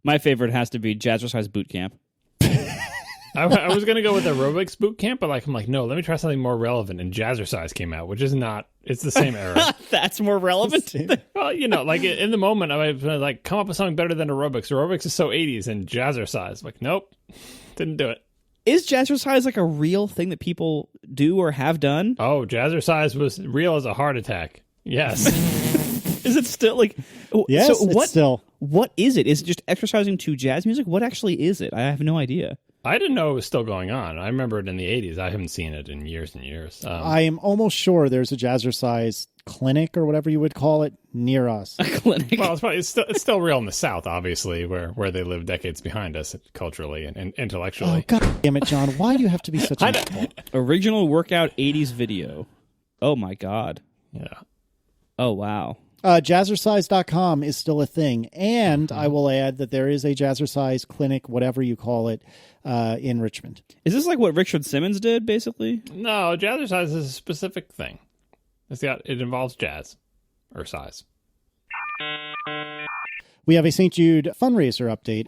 My favorite has to be Jazzercise Boot Camp. I was going to go with aerobics boot camp, but I'm like, no, let me try something more relevant. And Jazzercise came out, which is not, it's the same era. That's more relevant. Well, like in the moment, I was like, come up with something better than aerobics. Aerobics is so 80s, and Jazzercise. Like, nope, didn't do it. Is Jazzercise like a real thing that people do or have done? Oh, Jazzercise was real as a heart attack. Yes. Is it still like? Yes, so it's still. What is it? Is it just exercising to jazz music? What actually is it? I have no idea. I didn't know it was still going on. I remember it in the 80s. I haven't seen it in years and years. I am almost sure there's a Jazzercise clinic or whatever you would call it near us. A clinic? Well, it's still real in the South, obviously, where they live decades behind us culturally and intellectually. Oh, God damn it, John. Why do you have to be such an asshole? Original workout 80s video. Oh, my God. Yeah. Oh, wow. Jazzercise.com is still a thing. And I will add that there is a Jazzercise clinic, whatever you call it, in Richmond. Is this like what Richard Simmons did, basically? No, Jazzercise is a specific thing. It involves jazz or size. We have a St. Jude fundraiser update.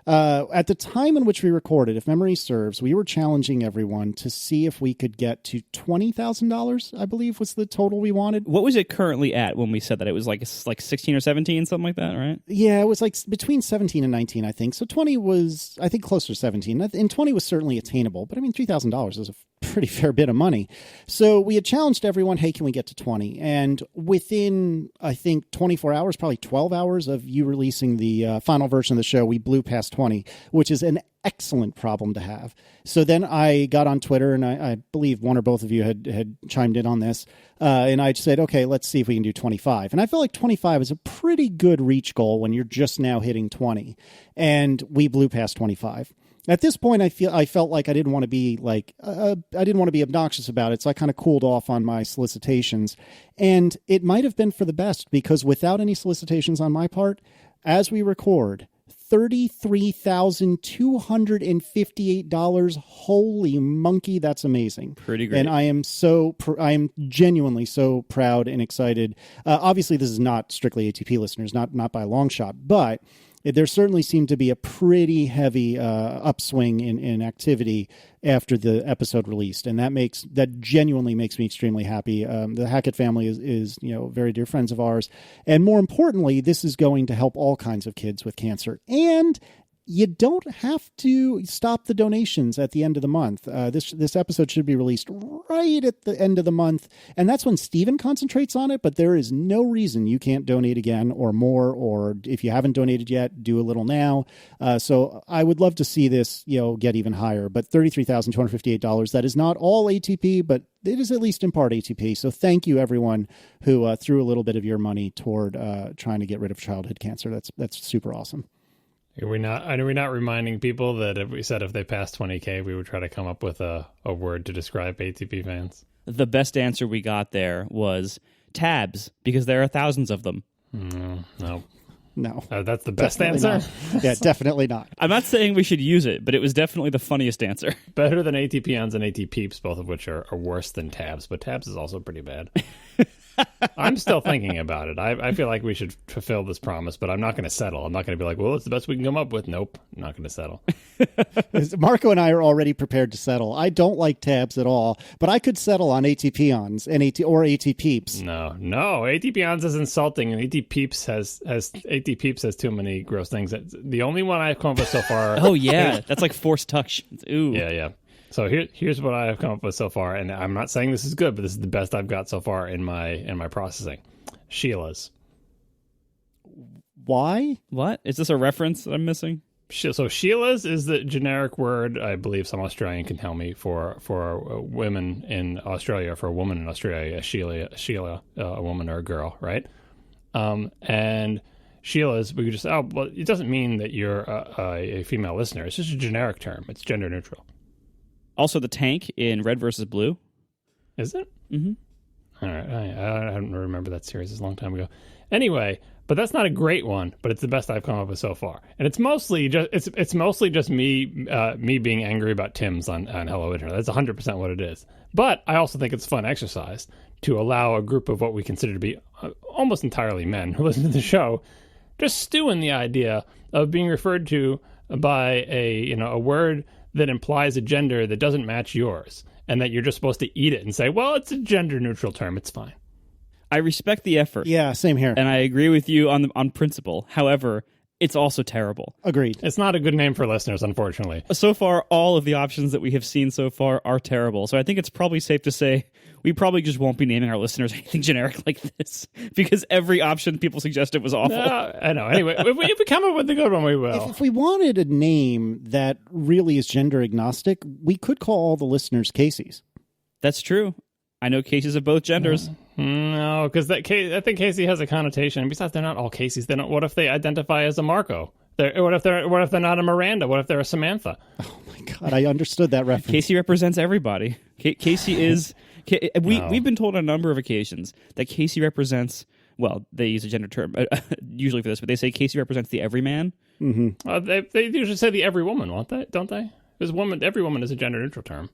At the time in which we recorded, if memory serves, we were challenging everyone to see if we could get to $20,000, I believe was the total we wanted. What was it currently at when we said that? It was like 16 or 17, something like that, right? Yeah, it was like between 17 and 19, I think. So 20 was, I think, closer to 17. And 20 was certainly attainable. But I mean, $3,000 is a pretty fair bit of money. So we had challenged everyone, hey, can we get to 20? And within, I think, 24 hours, probably 12 hours of you releasing the final version of the show, we blew past 20, which is an excellent problem to have. So then I got on Twitter, and I believe one or both of you had chimed in on this, and I said, okay, let's see if we can do 25. And I felt like 25 is a pretty good reach goal when you're just now hitting 20, and we blew past 25. At this point, I felt like I didn't want to be obnoxious about it, so I kind of cooled off on my solicitations. And it might have been for the best, because without any solicitations on my part, as we record, $33,258. Holy monkey, that's amazing. Pretty great. And I am genuinely so proud and excited. Obviously, this is not strictly ATP listeners, not by a long shot, but there certainly seemed to be a pretty heavy upswing in activity after the episode released, and that genuinely makes me extremely happy. The Hackett family is very dear friends of ours, and more importantly, this is going to help all kinds of kids with cancer. And you don't have to stop the donations at the end of the month. This episode should be released right at the end of the month, and that's when Steven concentrates on it, but there is no reason you can't donate again or more, or if you haven't donated yet, do a little now. So I would love to see this get even higher, but $33,258, that is not all ATP, but it is at least in part ATP. So thank you, everyone who threw a little bit of your money toward trying to get rid of childhood cancer. That's super awesome. Are we not reminding people that if they passed 20K, we would try to come up with a word to describe ATP fans? The best answer we got there was tabs, because there are thousands of them. No. That's the best answer? Yeah, definitely not. I'm not saying we should use it, but it was definitely the funniest answer. Better than ATP-ons and ATPeeps, both of which are worse than tabs, but tabs is also pretty bad. I'm still thinking about it. I feel like we should fulfill this promise, but I'm not going to settle. I'm not going to be like, well, it's the best we can come up with. Nope, I'm not going to settle. Marco and I are already prepared to settle. I don't like tabs at all, but I could settle on ATP-ons and or ATPeeps. No, ATP-ons is insulting, and ATPeeps has too many gross things. The only one I've come up with so far. Oh yeah, that's like forced touch. Ooh. Yeah. So here's what I have come up with so far, and I'm not saying this is good, but this is the best I've got so far in my processing. Sheila's. Why? What? Is this a reference that I'm missing? So Sheila's is the generic word, I believe some Australian can tell me, for women in Australia, for a woman in Australia, a Sheila, a woman or a girl, right? And Sheila's, we could just, it doesn't mean that you're a female listener. It's just a generic term. It's gender neutral. Also, the tank in Red versus Blue. Is it? Mm-hmm. All right. I don't remember that series. It's a long time ago. Anyway, but that's not a great one, but it's the best I've come up with so far. And it's mostly just me being angry about Tim's on Hello Internet. That's 100% what it is. But I also think it's a fun exercise to allow a group of what we consider to be almost entirely men who listen to the show just stew in the idea of being referred to by a word that implies a gender that doesn't match yours, and that you're just supposed to eat it and say, well, it's a gender-neutral term. It's fine. I respect the effort. Yeah, same here. And I agree with you on principle. However, it's also terrible. Agreed. It's not a good name for listeners, unfortunately. So far, all of the options that we have seen so far are terrible. So I think it's probably safe to say we probably just won't be naming our listeners anything generic like this, because every option people suggested was awful. I know. Anyway, if we come up with a good one, we will. If we wanted a name that really is gender agnostic, we could call all the listeners Casey's. That's true. I know Casey's of both genders. No, because I think Casey has a connotation. Besides, they're not all Caseys. They don't. What if they identify as a Marco? What if they're not a Miranda? What if they're a Samantha? Oh my God, I understood that reference. Casey represents everybody. Casey is. We've been told on a number of occasions that Casey represents. Well, they use a gender term usually for this, but they say Casey represents the everyman. Mm-hmm. They usually say the every woman, won't they? Don't they? Because every woman is a gender neutral term.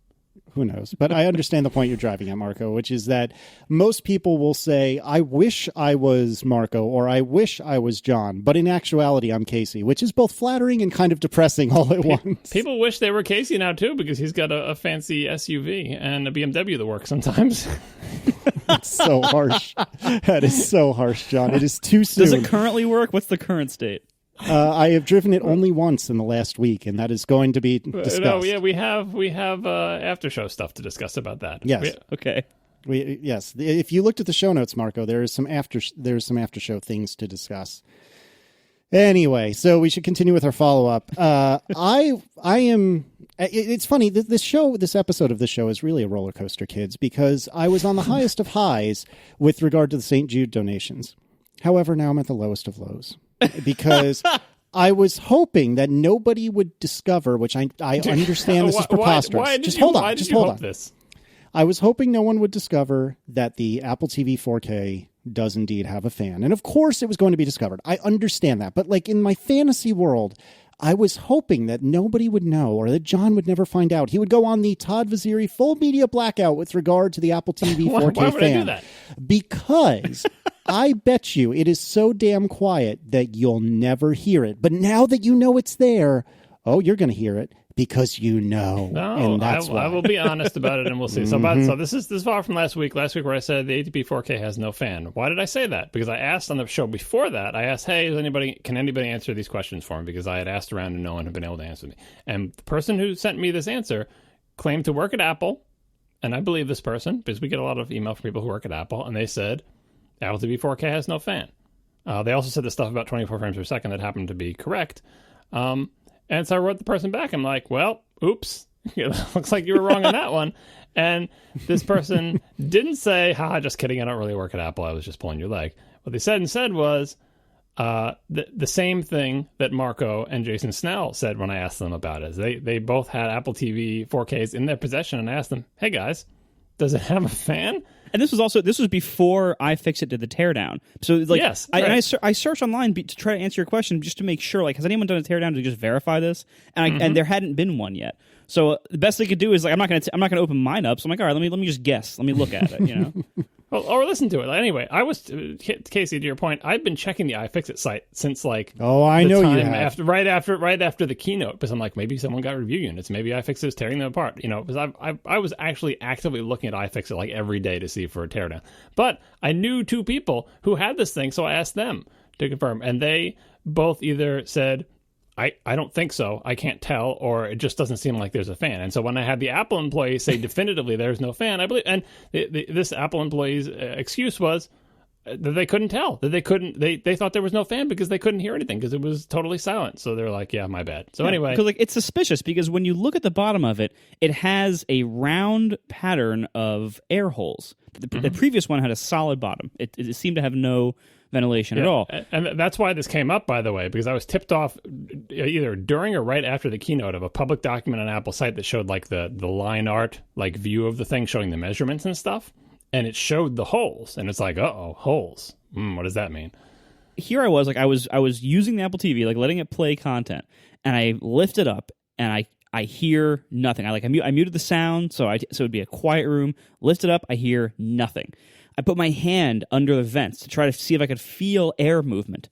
Who knows? But I understand the point you're driving at, Marco, which is that most people will say, I wish I was Marco, or I wish I was John. But in actuality, I'm Casey, which is both flattering and kind of depressing all at once. People wish they were Casey now, too, because he's got a fancy SUV and a BMW that works sometimes. That's so harsh. That is so harsh, John. It is too soon. Does it currently work? What's the current state? I have driven it only once in the last week, and that is going to be discussed. No, yeah, we have after show stuff to discuss about that. Yes. Okay. Yes. If you looked at the show notes, Marco, there is some after show things to discuss. Anyway, so we should continue with our follow up. I am. It's funny. This episode of the show is really a roller coaster, kids, because I was on the highest of highs with regard to the St. Jude donations. However, now I'm at the lowest of lows. Because I was hoping that nobody would discover, which I understand this is preposterous. Why just hold on. Just hold on. This? I was hoping no one would discover that the Apple TV 4K does indeed have a fan. And of course it was going to be discovered. I understand that. But like in my fantasy world, I was hoping that nobody would know, or that John would never find out. He would go on the Todd Vaziri full media blackout with regard to the Apple TV 4K why would fan. I do that? Because I bet you it is so damn quiet that you'll never hear it. But now that you know it's there, you're going to hear it because you know. No, and that's why. I will be honest about it, and we'll see. So this is far from last week. Last week where I said the ATP 4K has no fan. Why did I say that? Because I asked on the show before that, I asked, hey, can anybody answer these questions for me? Because I had asked around and no one had been able to answer me. And the person who sent me this answer claimed to work at Apple, and I believe this person, because we get a lot of email from people who work at Apple, and they said, Apple TV 4K has no fan. They also said the stuff about 24 frames per second that happened to be correct. And so I wrote the person back. I'm like, well, oops. Looks like you were wrong on that one. And this person didn't say, just kidding. I don't really work at Apple. I was just pulling your leg. What they said instead was the same thing that Marco and Jason Snell said when I asked them about it. They both had Apple TV 4Ks in their possession, and I asked them, hey, guys, does it have a fan? And this was before iFixit did the teardown. So like, yes, I searched online to try to answer your question just to make sure. Like, has anyone done a teardown to just verify this? And there hadn't been one yet. So the best they could do is like, I'm not gonna open mine up. So I'm like, all right, let me just guess. Let me look at it. You know. Well, or listen to it. Anyway, I was Casey. To your point, I've been checking the iFixit site since like I know you have. right after the keynote, because I'm like, maybe someone got review units, maybe iFixit is tearing them apart. Because I was actually actively looking at iFixit like every day to see for a teardown. But I knew two people who had this thing, so I asked them to confirm, and they both either said, I don't think so, I can't tell, or it just doesn't seem like there's a fan. And so when I had the Apple employee say definitively there's no fan, I believe, and this Apple employee's excuse was that they couldn't tell, that they thought there was no fan because they couldn't hear anything because it was totally silent. So they're like, yeah, my bad. So anyway. Because it's suspicious because when you look at the bottom of it, it has a round pattern of air holes. The previous one had a solid bottom. It seemed to have no ventilation at all. And that's why this came up, by the way, because I was tipped off either during or right after the keynote of a public document on Apple's site that showed like the line art like view of the thing showing the measurements and stuff. And it showed the holes. And it's like, holes. What does that mean? Here I was using the Apple TV, like letting it play content. And I lift it up and I hear nothing. I muted the sound so it would be a quiet room. Lift it up, I hear nothing. I put my hand under the vents to try to see if I could feel air movement.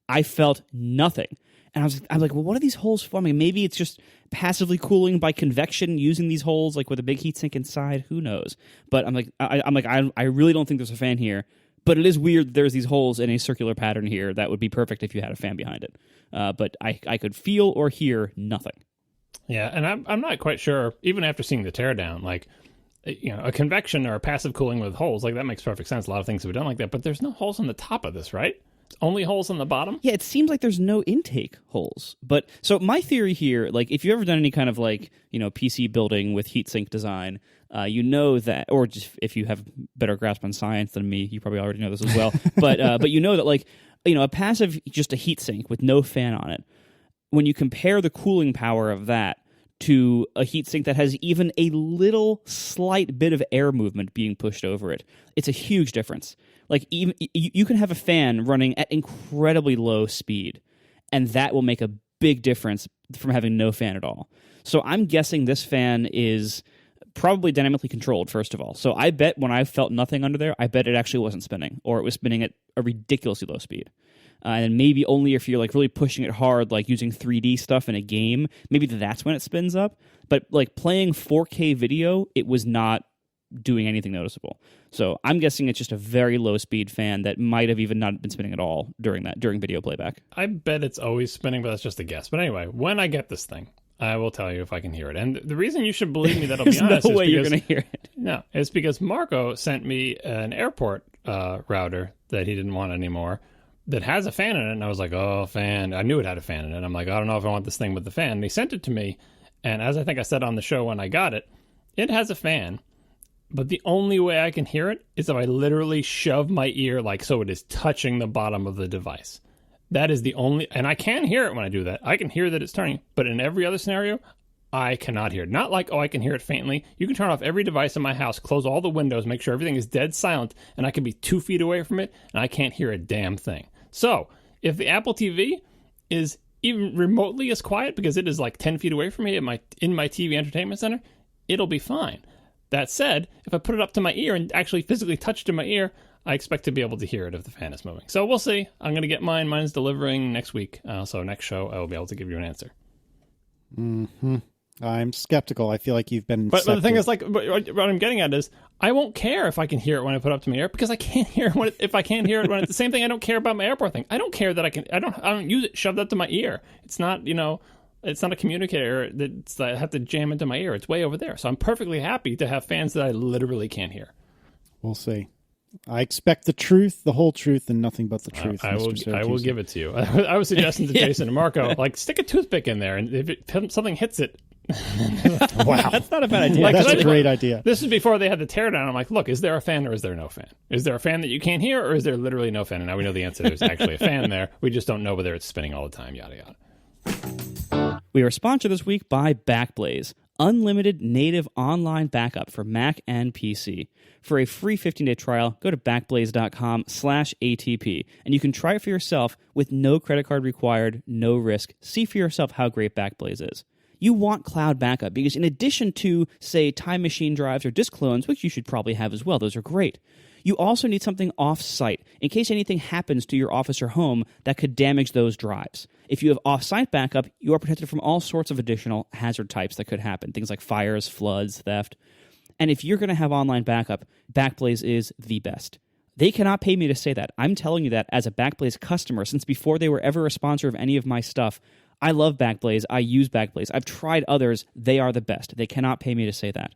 I felt nothing. And I was like, well, what are these holes for? I mean, maybe it's just passively cooling by convection using these holes, like with a big heatsink inside. Who knows? But I'm like, I really don't think there's a fan here. But it is weird that there's these holes in a circular pattern here that would be perfect if you had a fan behind it. But I could feel or hear nothing. Yeah, and I'm not quite sure, even after seeing the teardown, like, a convection or a passive cooling with holes, like that makes perfect sense. A lot of things have been done like that, but there's no holes on the top of this, right? It's only holes on the bottom? Yeah, it seems like there's no intake holes. But so my theory here, like if you've ever done any kind of like, PC building with heatsink design, you know that, or just if you have better grasp on science than me, you probably already know this as well. But you know that like, a passive, just a heatsink with no fan on it, when you compare the cooling power of that to a heatsink that has even a little slight bit of air movement being pushed over it, it's a huge difference. Like even you can have a fan running at incredibly low speed, and that will make a big difference from having no fan at all. So I'm guessing this fan is probably dynamically controlled, first of all. So I bet when I felt nothing under there, I bet it actually wasn't spinning, or it was spinning at a ridiculously low speed. And maybe only if you're like really pushing it hard, like using 3D stuff in a game, maybe that's when it spins up. But like playing 4K video, it was not doing anything noticeable. So I'm guessing it's just a very low speed fan that might have even not been spinning at all during video playback. I bet it's always spinning, but that's just a guess. But anyway, when I get this thing, I will tell you if I can hear it. And the reason you should believe me that I'll be honest no way is you're going to hear it. No, it's because Marco sent me an airport router that he didn't want anymore that has a fan in it. And I was like, oh, fan. I knew it had a fan in it. I'm like, I don't know if I want this thing with the fan. And he sent it to me. And as I think I said on the show when I got it, it has a fan. But the only way I can hear it is if I literally shove my ear like so it is touching the bottom of the device. That is the only... And I can hear it when I do that. I can hear that it's turning. But in every other scenario, I cannot hear it. Not like, I can hear it faintly. You can turn off every device in my house, close all the windows, make sure everything is dead silent, and I can be 2 feet away from it, and I can't hear a damn thing. So, if the Apple TV is even remotely as quiet, because it is like 10 feet away from me in my TV entertainment center, it'll be fine. That said, if I put it up to my ear and actually physically touch to my ear, I expect to be able to hear it if the fan is moving. So we'll see. I'm going to get mine. Mine's delivering next week. So next show, I will be able to give you an answer. Mm-hmm. I'm skeptical. I feel like you've been... But the thing is, like, what I'm getting at is, I won't care if I can hear it when I put it up to my ear, because I can't hear it if I can't hear it when it's the same thing. I don't care about my airport thing. I don't care that I don't use it shoved up to my ear. It's not, it's not a communicator that I have to jam into my ear. It's way over there. So I'm perfectly happy to have fans that I literally can't hear. We'll see. I expect the truth, the whole truth, and nothing but the truth. I will give it to you. I was suggesting to Jason and Marco, like, stick a toothpick in there, and if something hits it... Wow. That's not a bad idea. That's a great idea. This is before they had the teardown. I'm like, look, is there a fan or is there no fan? Is there a fan that you can't hear, or is there literally no fan? And now we know the answer. There's actually a fan there. We just don't know whether it's spinning all the time, yada, yada. We are sponsored this week by Backblaze, unlimited native online backup for Mac and PC. For a free 15-day trial, go to backblaze.com/ATP, and you can try it for yourself with no credit card required, no risk. See for yourself how great Backblaze is. You want cloud backup because in addition to, say, Time Machine drives or disk clones, which you should probably have as well, those are great, you also need something off-site in case anything happens to your office or home that could damage those drives. If you have off-site backup, you are protected from all sorts of additional hazard types that could happen, things like fires, floods, theft. And if you're going to have online backup, Backblaze is the best. They cannot pay me to say that. I'm telling you that as a Backblaze customer since before they were ever a sponsor of any of my stuff. I love Backblaze. I use Backblaze. I've tried others. They are the best. They cannot pay me to say that.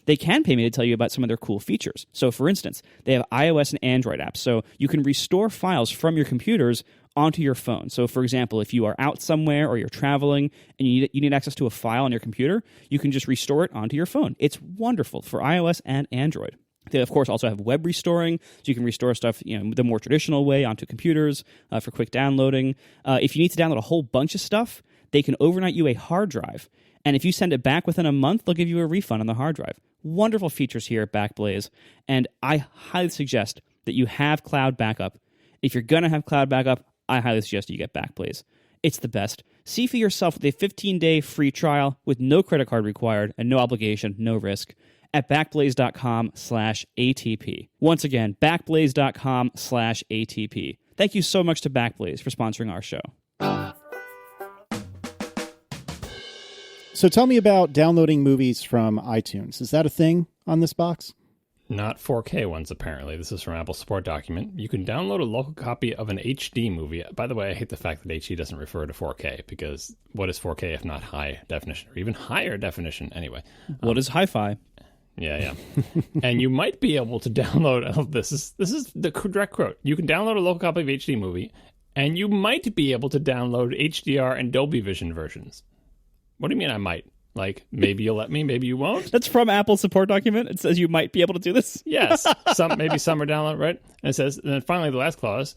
They can pay me to tell you about some of their cool features. So, for instance, they have iOS and Android apps, so you can restore files from your computers onto your phone. So, for example, if you are out somewhere or you're traveling and you need access to a file on your computer, you can just restore it onto your phone. It's wonderful for iOS and Android. They, of course, also have web restoring, so you can restore stuff the more traditional way onto computers for quick downloading. If you need to download a whole bunch of stuff, they can overnight you a hard drive. And if you send it back within a month, they'll give you a refund on the hard drive. Wonderful features here at Backblaze, and I highly suggest that you have cloud backup. If you're going to have cloud backup, I highly suggest you get Backblaze. It's the best. See for yourself with a 15-day free trial with no credit card required and no obligation, no risk at backblaze.com/ATP. Once again, backblaze.com/ATP. Thank you so much to Backblaze for sponsoring our show. So tell me about downloading movies from iTunes. Is that a thing on this box? Not 4K ones, apparently. This is from Apple Support document. You can download a local copy of an HD movie. By the way, I hate the fact that HD doesn't refer to 4K, because what is 4K if not high definition, or even higher definition? Anyway. What is hi-fi? Yeah. And you might be able to download, this is the direct quote. You can download a local copy of HD movie, and you might be able to download HDR and Dolby Vision versions. What do you mean I might? Like, maybe you'll let me, maybe you won't. That's from Apple support document. It says you might be able to do this. Yes. Maybe some are download, right? And it says, and then finally the last clause,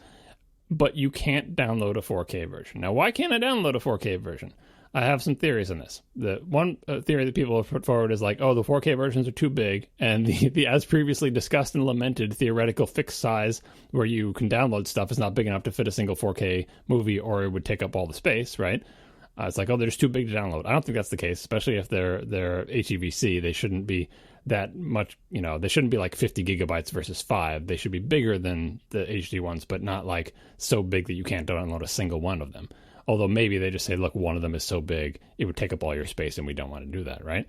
but you can't download a 4K version. Now, why can't I download a 4K version? I have some theories on this. The one theory that people have put forward is like, oh, the 4K versions are too big, and the as previously discussed and lamented theoretical fixed size where you can download stuff is not big enough to fit a single 4K movie, or it would take up all the space, right? It's like, oh, they're just too big to download. I don't think that's the case, especially if they're HEVC. They shouldn't be that much, they shouldn't be like 50 gigabytes versus 5. They should be bigger than the HD ones, but not like so big that you can't download a single one of them. Although maybe they just say, look, one of them is so big, it would take up all your space, and we don't want to do that, right?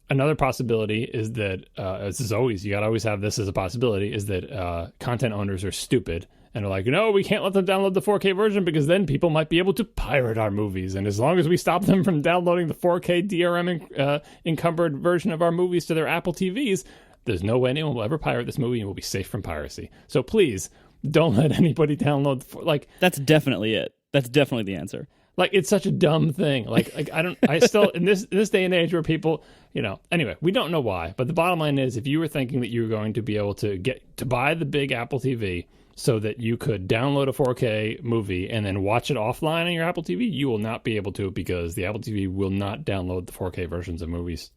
Another possibility is that, as is always, you got to always have this as a possibility, is that content owners are stupid and are like, no, we can't let them download the 4K version because then people might be able to pirate our movies. And as long as we stop them from downloading the 4K DRM encumbered version of our movies to their Apple TVs, there's no way anyone will ever pirate this movie and we'll be safe from piracy. So please, don't let anybody download. That's definitely it. That's definitely the answer. Like, it's such a dumb thing. I still, in this day and age where people, anyway, we don't know why. But the bottom line is, if you were thinking that you were going to be able to get to buy the big Apple TV so that you could download a 4K movie and then watch it offline on your Apple TV, you will not be able to, because the Apple TV will not download the 4K versions of movies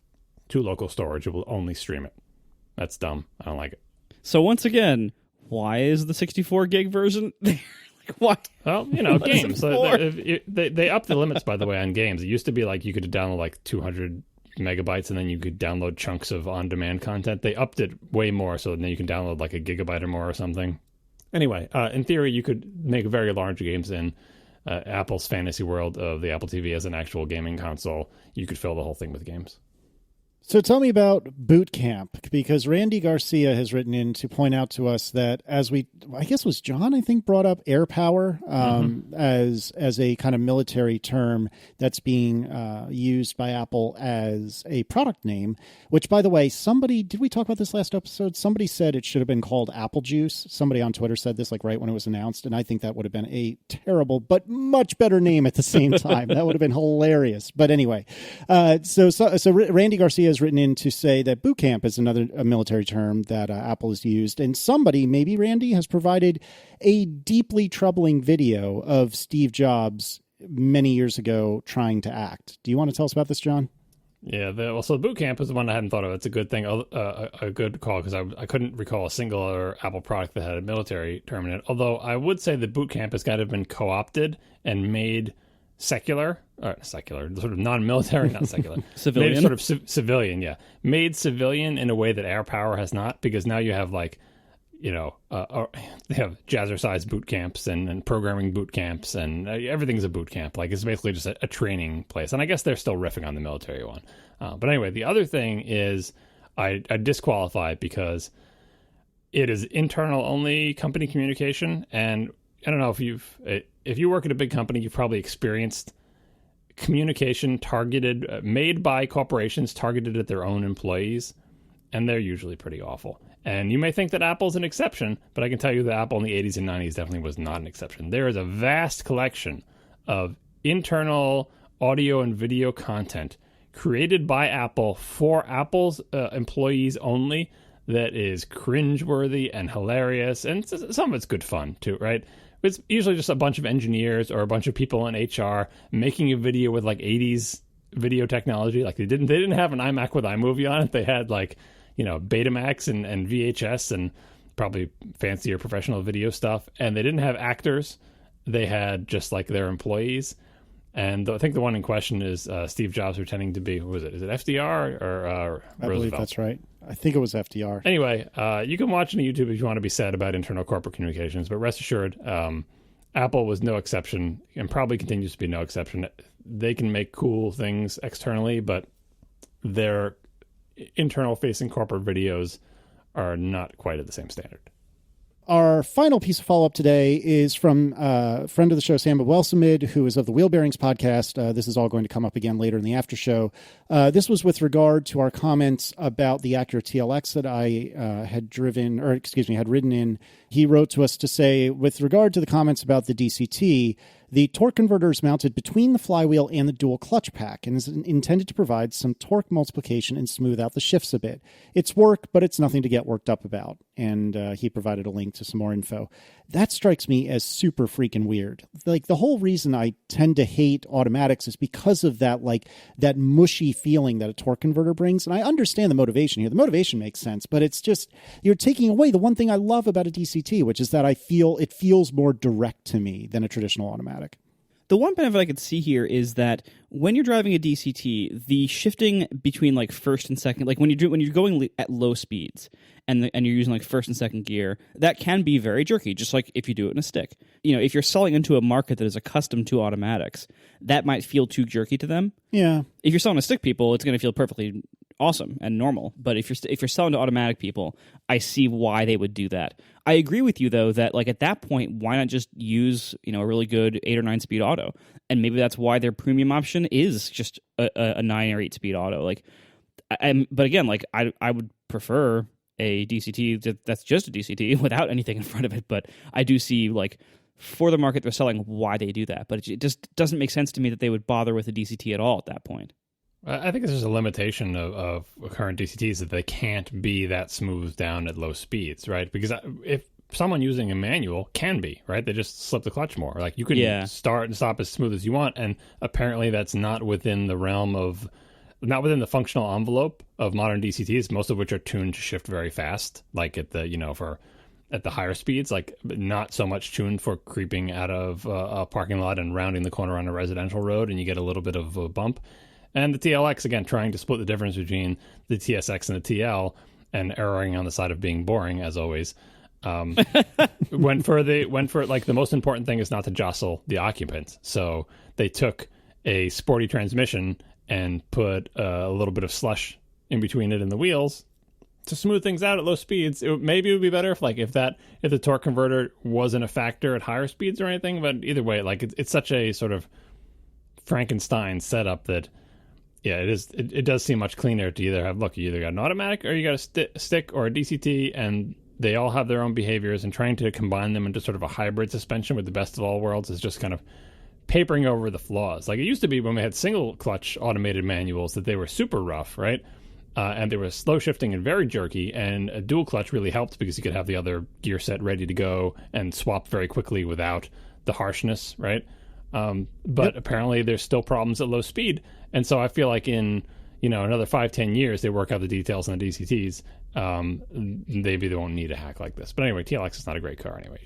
to local storage. It will only stream it. That's dumb. I don't like it. So once again, why is the 64 gig version there? Why? Well, games. They upped the limits, by the way, on games. It used to be like you could download like 200 megabytes and then you could download chunks of on-demand content. They upped it way more, so then you can download like a gigabyte or more or something. Anyway, in theory, you could make very large games in Apple's fantasy world of the Apple TV as an actual gaming console. You could fill the whole thing with games. So tell me about Boot Camp, because Randy Garcia has written in to point out to us that I guess was John, I think, brought up AirPower as a kind of military term that's being used by Apple as a product name, which, by the way, did we talk about this last episode? Somebody said it should have been called Apple Juice. Somebody on Twitter said this right when it was announced, and I think that would have been a terrible but much better name at the same time. That would have been hilarious. But anyway, so Randy Garcia has written in to say that boot camp is another military term that Apple has used, and somebody, maybe Randy, has provided a deeply troubling video of Steve Jobs many years ago trying to act. Do you want to tell us about this, John? Yeah, so the boot camp is the one I hadn't thought of. It's a good thing, a good call, because I couldn't recall a single other Apple product that had a military term in it. Although I would say the boot camp has kind of been co-opted and made secular, sort of non-military, not secular, civilian, made sort of civilian, yeah, made civilian in a way that AirPower has not, because now you have like, they have Jazzercise boot camps and programming boot camps, and everything's a boot camp. Like, it's basically just a training place, and I guess they're still riffing on the military one. But anyway, the other thing is I disqualify because it is internal only company communication, and I don't know if you work at a big company, you've probably experienced communication made by corporations targeted at their own employees, and they're usually pretty awful. And you may think that Apple's an exception, but I can tell you that Apple in the 80s and 90s definitely was not an exception. There is a vast collection of internal audio and video content created by Apple for Apple's employees only that is cringeworthy and hilarious, and some of it's good fun too, right? It's usually just a bunch of engineers or a bunch of people in HR making a video with like 80s video technology. Like they didn't have an iMac with iMovie on it. They had like, Betamax and VHS and probably fancier professional video stuff. And they didn't have actors. They had just like their employees. And I think the one in question is Steve Jobs pretending to be, who was it? Is it FDR or I Roosevelt? believe that's right. I think it was FDR. Anyway, you can watch on YouTube if you want to be sad about internal corporate communications, but rest assured, Apple was no exception and probably continues to be no exception. They can make cool things externally, but their internal-facing corporate videos are not quite at the same standard. Our final piece of follow-up today is from a friend of the show, Sam Welsamid, who is of the Wheel Bearings podcast. This is all going to come up again later in the after show. This was with regard to our comments about the Acura TLX that I had ridden in. He wrote to us to say, with regard to the comments about the DCT, the torque converter is mounted between the flywheel and the dual clutch pack and is intended to provide some torque multiplication and smooth out the shifts a bit. It's work, but it's nothing to get worked up about. And he provided a link to some more info. That strikes me as super freaking weird. Like, the whole reason I tend to hate automatics is because of that, like, that mushy feeling that a torque converter brings. And I understand the motivation here. The motivation makes sense, but it's just, you're taking away the one thing I love about a DCT, which is that it feels more direct to me than a traditional automatic. The one benefit I could see here is that when you're driving a DCT, the shifting between like first and second, like when you're going at low speeds and you're using like first and second gear, that can be very jerky, just like if you do it in a stick. You know, if you're selling into a market that is accustomed to automatics, that might feel too jerky to them. Yeah. If you're selling to stick people, it's going to feel perfectly awesome and normal. But if you're selling to automatic people, I see why they would do that. I agree with you though that like at that point, why not just use a really good 8 or 9 speed auto? And maybe that's why their premium option is just a 9 or 8 speed auto. Like, but again, like I would prefer a DCT that's just a DCT without anything in front of it. But I do see like for the market they're selling why they do that. But it just doesn't make sense to me that they would bother with a DCT at all at that point. I think there's a limitation of current DCTs that they can't be that smoothed down at low speeds, right? Because if someone using a manual can be, right? They just slip the clutch more. Like you can start and stop as smooth as you want, and apparently that's not within the realm of, not within the functional envelope of modern DCTs, most of which are tuned to shift very fast, like at the at the higher speeds, like not so much tuned for creeping out of a parking lot and rounding the corner on a residential road, and you get a little bit of a bump. And the TLX, again, trying to split the difference between the TSX and the TL and erring on the side of being boring, as always. Went for like the most important thing is not to jostle the occupants. So they took a sporty transmission and put a little bit of slush in between it and the wheels to smooth things out at low speeds. Maybe it would be better if the torque converter wasn't a factor at higher speeds or anything. But either way, like it's such a sort of Frankenstein setup that, yeah, it is. It does seem much cleaner to either have, you either got an automatic or you got a stick or a DCT, and they all have their own behaviors, and trying to combine them into sort of a hybrid suspension with the best of all worlds is just kind of papering over the flaws. Like it used to be when we had single clutch automated manuals that they were super rough, right? And they were slow shifting and very jerky, and a dual clutch really helped because you could have the other gear set ready to go and swap very quickly without the harshness, right? But apparently there's still problems at low speed. And so I feel like in, another 5-10 years, they work out the details on the DCTs. Maybe they won't need a hack like this. But anyway, TLX is not a great car anyway.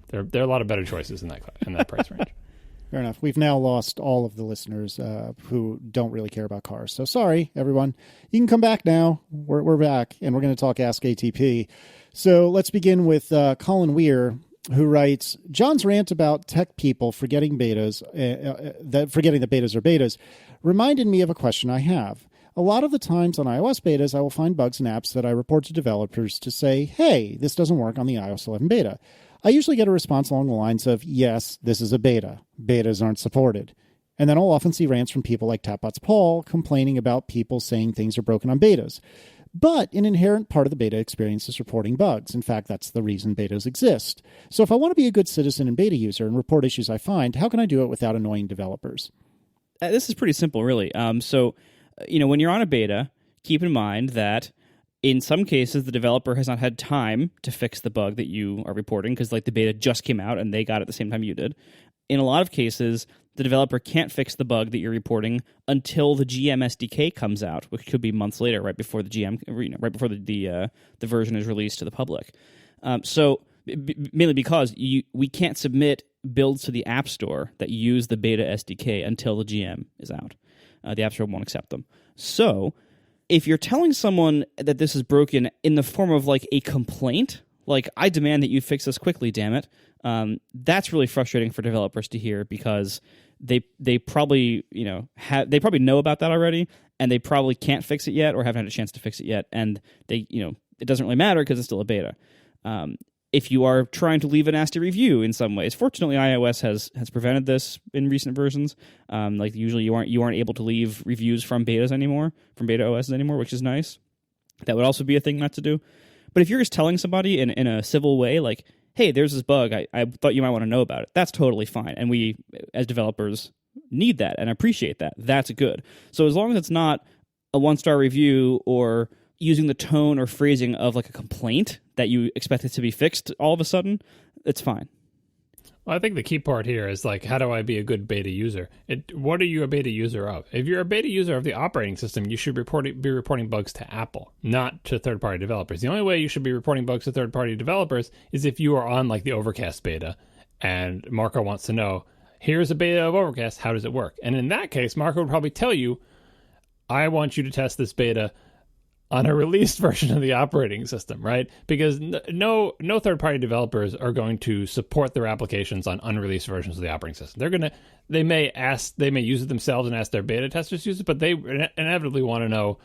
There are a lot of better choices in that price range. Fair enough. We've now lost all of the listeners who don't really care about cars. So sorry, everyone. You can come back now. We're back, and we're going to talk Ask ATP. So let's begin with Colin Weir, who writes, John's rant about tech people forgetting the betas are betas reminded me of a question I have. A lot of the times on iOS betas, I will find bugs in apps that I report to developers to say, hey, this doesn't work on the iOS 11 beta. I usually get a response along the lines of, yes, this is a beta. Betas aren't supported. And then I'll often see rants from people like Tapbots Paul complaining about people saying things are broken on betas. But an inherent part of the beta experience is reporting bugs. In fact, that's the reason betas exist. So if I want to be a good citizen and beta user and report issues I find, how can I do it without annoying developers? This is pretty simple, really. So, when you're on a beta, keep in mind that in some cases, the developer has not had time to fix the bug that you are reporting because the beta just came out and they got it at the same time you did. In a lot of cases, the developer can't fix the bug that you're reporting until the GM SDK comes out, which could be months later, right before the GM, right before the version is released to the public. So mainly because we can't submit builds to the App Store that use the beta SDK until the GM is out. The App Store won't accept them. So if you're telling someone that this is broken in the form of like a complaint, like I demand that you fix this quickly, damn it, that's really frustrating for developers to hear, because they probably they probably know about that already, and they probably can't fix it yet or haven't had a chance to fix it yet, and they it doesn't really matter because it's still a beta. If you are trying to leave a nasty review in some ways, fortunately iOS has prevented this in recent versions. Like usually you aren't able to leave reviews from beta OSs anymore, which is nice. That would also be a thing not to do. But if you're just telling somebody in a civil way, like, hey, there's this bug, I thought you might want to know about it, that's totally fine. And we, as developers, need that and appreciate that. That's good. So as long as it's not a 1-star review or using the tone or phrasing of like a complaint that you expect it to be fixed all of a sudden, it's fine. Well, I think the key part here is like, how do I be a good beta user? What are you a beta user of? If you're a beta user of the operating system, you should be reporting bugs to Apple, not to third-party developers. The only way you should be reporting bugs to third-party developers is if you are on like the Overcast beta and Marco wants to know, here's a beta of Overcast, how does it work? And in that case, Marco would probably tell you, I want you to test this beta on a released version of the operating system, right? Because no third-party developers are going to support their applications on unreleased versions of the operating system. They may use it themselves and ask their beta testers to use it, but they inevitably want to know,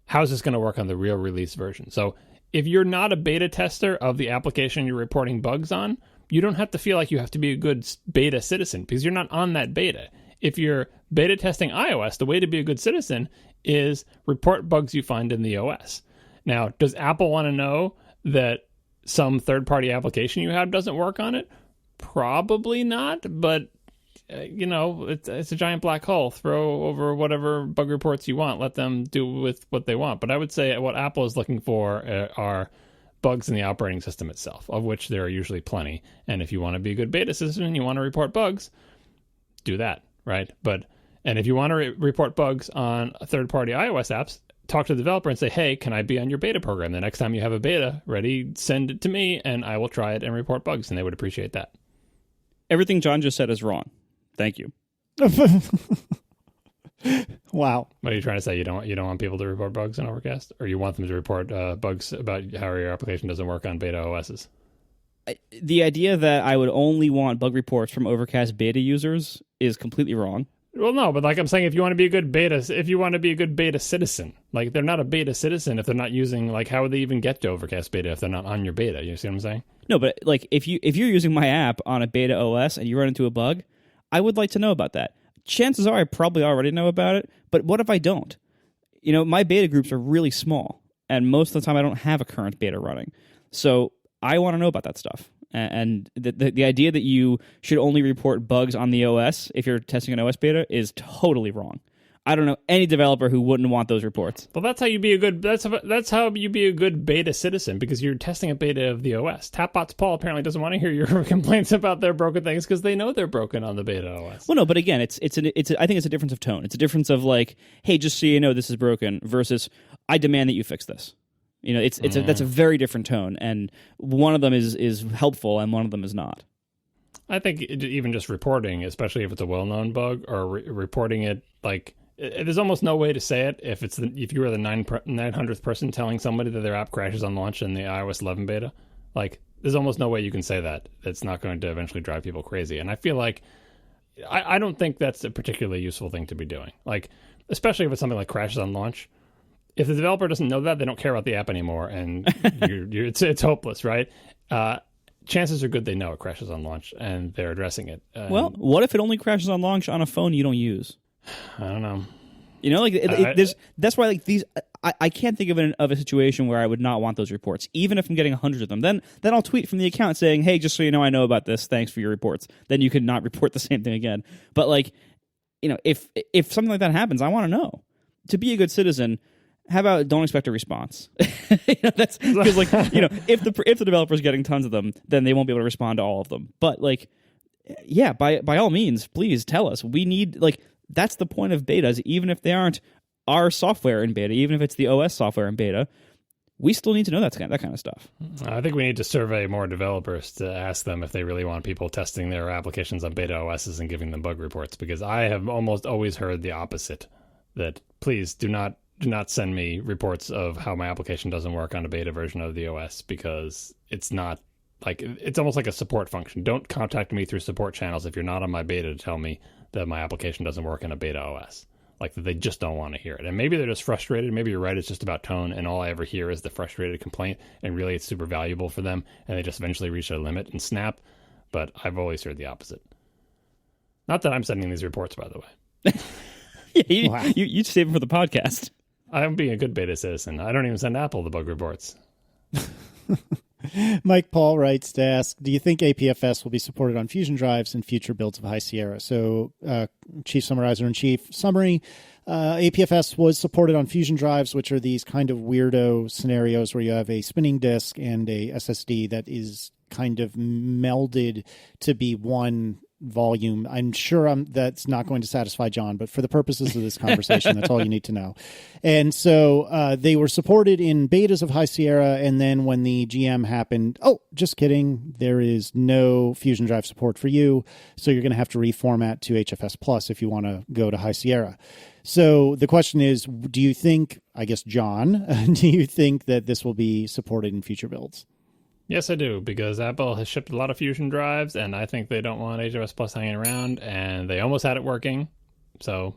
how's this going to work on the real release version? So if you're not a beta tester of the application you're reporting bugs on, you don't have to feel like you have to be a good beta citizen because you're not on that beta. If you're beta testing iOS, the way to be a good citizen is report bugs you find in the OS. Now, does Apple want to know that some third-party application you have doesn't work on it? Probably not, but it's a giant black hole. Throw over whatever bug reports you want. Let them do with what they want. But I would say what Apple is looking for are bugs in the operating system itself, of which there are usually plenty. And if you want to be a good beta citizen and you want to report bugs, do that, right? And if you want to report bugs on third-party iOS apps, talk to the developer and say, hey, can I be on your beta program? The next time you have a beta ready, send it to me, and I will try it and report bugs, and they would appreciate that. Everything John just said is wrong. Thank you. Wow. What are you trying to say? You don't want people to report bugs on Overcast? Or you want them to report bugs about how your application doesn't work on beta OSs? The idea that I would only want bug reports from Overcast beta users is completely wrong. Well, no, but like I'm saying, if you want to be a good beta citizen, like they're not a beta citizen if they're not using, like how would they even get to Overcast beta if they're not on your beta? You see what I'm saying? No, but like if you're using my app on a beta OS and you run into a bug, I would like to know about that. Chances are I probably already know about it, but what if I don't? My beta groups are really small, and most of the time I don't have a current beta running. So I want to know about that stuff. And the idea that you should only report bugs on the OS if you're testing an OS beta is totally wrong. I don't know any developer who wouldn't want those reports. Well, that's how you be a good beta citizen, because you're testing a beta of the OS. Tapbots Paul apparently doesn't want to hear your complaints about their broken things because they know they're broken on the beta OS. Well, no, but again, I think it's a difference of tone. It's a difference of like, hey, just so you know, this is broken versus I demand that you fix this. That's a very different tone, and one of them is helpful and one of them is not. I think even just reporting, especially if it's a well-known bug, or reporting it, like there's almost no way to say it if you are the 900th person telling somebody that their app crashes on launch in the iOS 11 beta. Like there's almost no way you can say that. It's not going to eventually drive people crazy, and I feel like I don't think that's a particularly useful thing to be doing. Like especially if it's something like crashes on launch. If the developer doesn't know that, they don't care about the app anymore, and it's hopeless, right? Chances are good they know it crashes on launch, and they're addressing it. Well, what if it only crashes on launch on a phone you don't use? I don't know. That's why like these. I can't think of a situation where I would not want those reports, even if I'm getting 100 of them. Then I'll tweet from the account saying, "Hey, just so you know, I know about this. Thanks for your reports." Then you could not report the same thing again. But like, if something like that happens, I want to know. To be a good citizen, how about don't expect a response? That's because if the developer's getting tons of them, then they won't be able to respond to all of them. But like, yeah, by all means, please tell us. We need that's the point of betas, even if they aren't our software in beta, even if it's the OS software in beta. we still need to know that kind of stuff. I think we need to survey more developers to ask them if they really want people testing their applications on beta OSs and giving them bug reports, because I have almost always heard the opposite, that please do not send me reports of how my application doesn't work on a beta version of the OS, because it's not like, it's almost like a support function. Don't contact me through support channels if you're not on my beta to tell me that my application doesn't work in a beta OS. Like, they just don't want to hear it. And maybe they're just frustrated. Maybe you're right, it's just about tone, and all I ever hear is the frustrated complaint, and really it's super valuable for them, and they just eventually reach their limit and snap. But I've always heard the opposite. Not that I'm sending these reports, by the way. Yeah, you save them for the podcast. I'm being a good beta citizen. I don't even send Apple the bug reports. Mike Paul writes to ask, do you think APFS will be supported on Fusion drives in future builds of High Sierra? So, Chief Summarizer in Chief, summary, APFS was supported on Fusion drives, which are these kind of weirdo scenarios where you have a spinning disk and a SSD that is kind of melded to be one volume. I'm sure that's not going to satisfy John, but for the purposes of this conversation, that's all you need to know. And so they were supported in betas of High Sierra, and then when the GM happened, oh, just kidding, there is no Fusion Drive support for you, so you're going to have to reformat to HFS Plus if you want to go to High Sierra. So the question is, do you think, I guess, John, do you think that this will be supported in future builds? Yes, I do, because Apple has shipped a lot of Fusion drives, and I think they don't want HFS Plus hanging around, and they almost had it working, so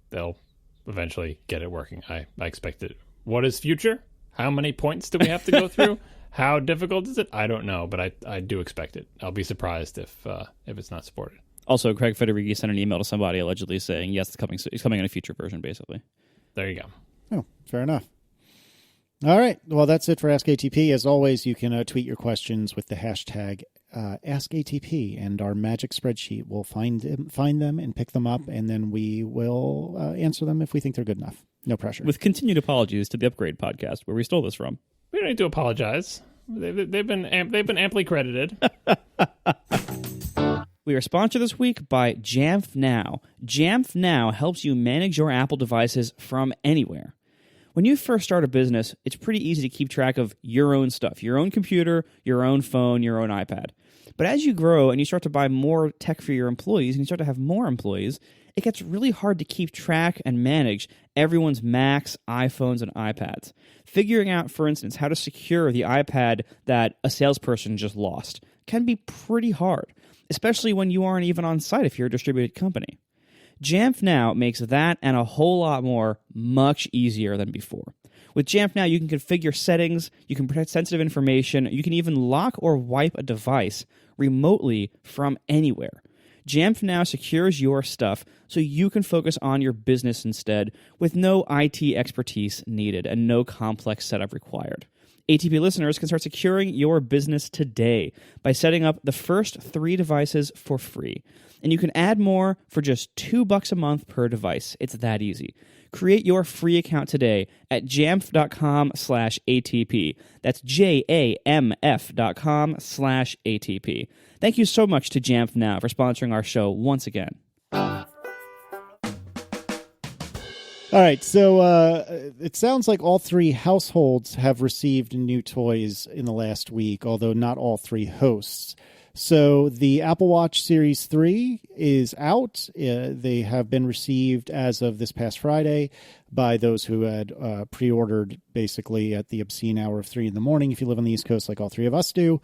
they'll eventually get it working. I expect it. What is future? How many points do we have to go through? How difficult is it? I don't know, but I do expect it. I'll be surprised if it's not supported. Also, Craig Federighi sent an email to somebody allegedly saying, yes, it's coming in a future version, basically. There you go. Oh, fair enough. All right. Well, that's it for Ask ATP. As always, you can tweet your questions with the hashtag AskATP, and our magic spreadsheet will find them and pick them up, and then we will answer them if we think they're good enough. No pressure. With continued apologies to the Upgrade podcast, where we stole this from. We don't need to apologize. They've been amply credited. We are sponsored this week by Jamf Now. Jamf Now helps you manage your Apple devices from anywhere. When you first start a business, it's pretty easy to keep track of your own stuff, your own computer, your own phone, your own iPad. But as you grow and you start to buy more tech for your employees and you start to have more employees, it gets really hard to keep track and manage everyone's Macs, iPhones, and iPads. Figuring out, for instance, how to secure the iPad that a salesperson just lost can be pretty hard, especially when you aren't even on site if you're a distributed company. Jamf Now makes that and a whole lot more much easier than before. With Jamf Now, you can configure settings, you can protect sensitive information, you can even lock or wipe a device remotely from anywhere. Jamf Now secures your stuff so you can focus on your business instead, with no IT expertise needed and no complex setup required. ATP listeners can start securing your business today by setting up the first 3 devices for free. And you can add more for just $2 a month per device. It's that easy. Create your free account today at jamf.com/ATP. That's JAMF.com/ATP. Thank you so much to Jamf Now for sponsoring our show once again. All right, so it sounds like all 3 households have received new toys in the last week, although not all 3 hosts. So the Apple Watch Series 3 is out. They have been received as of this past Friday by those who had pre-ordered basically at the obscene hour of 3 in the morning, if you live on the East Coast like all 3 of us do.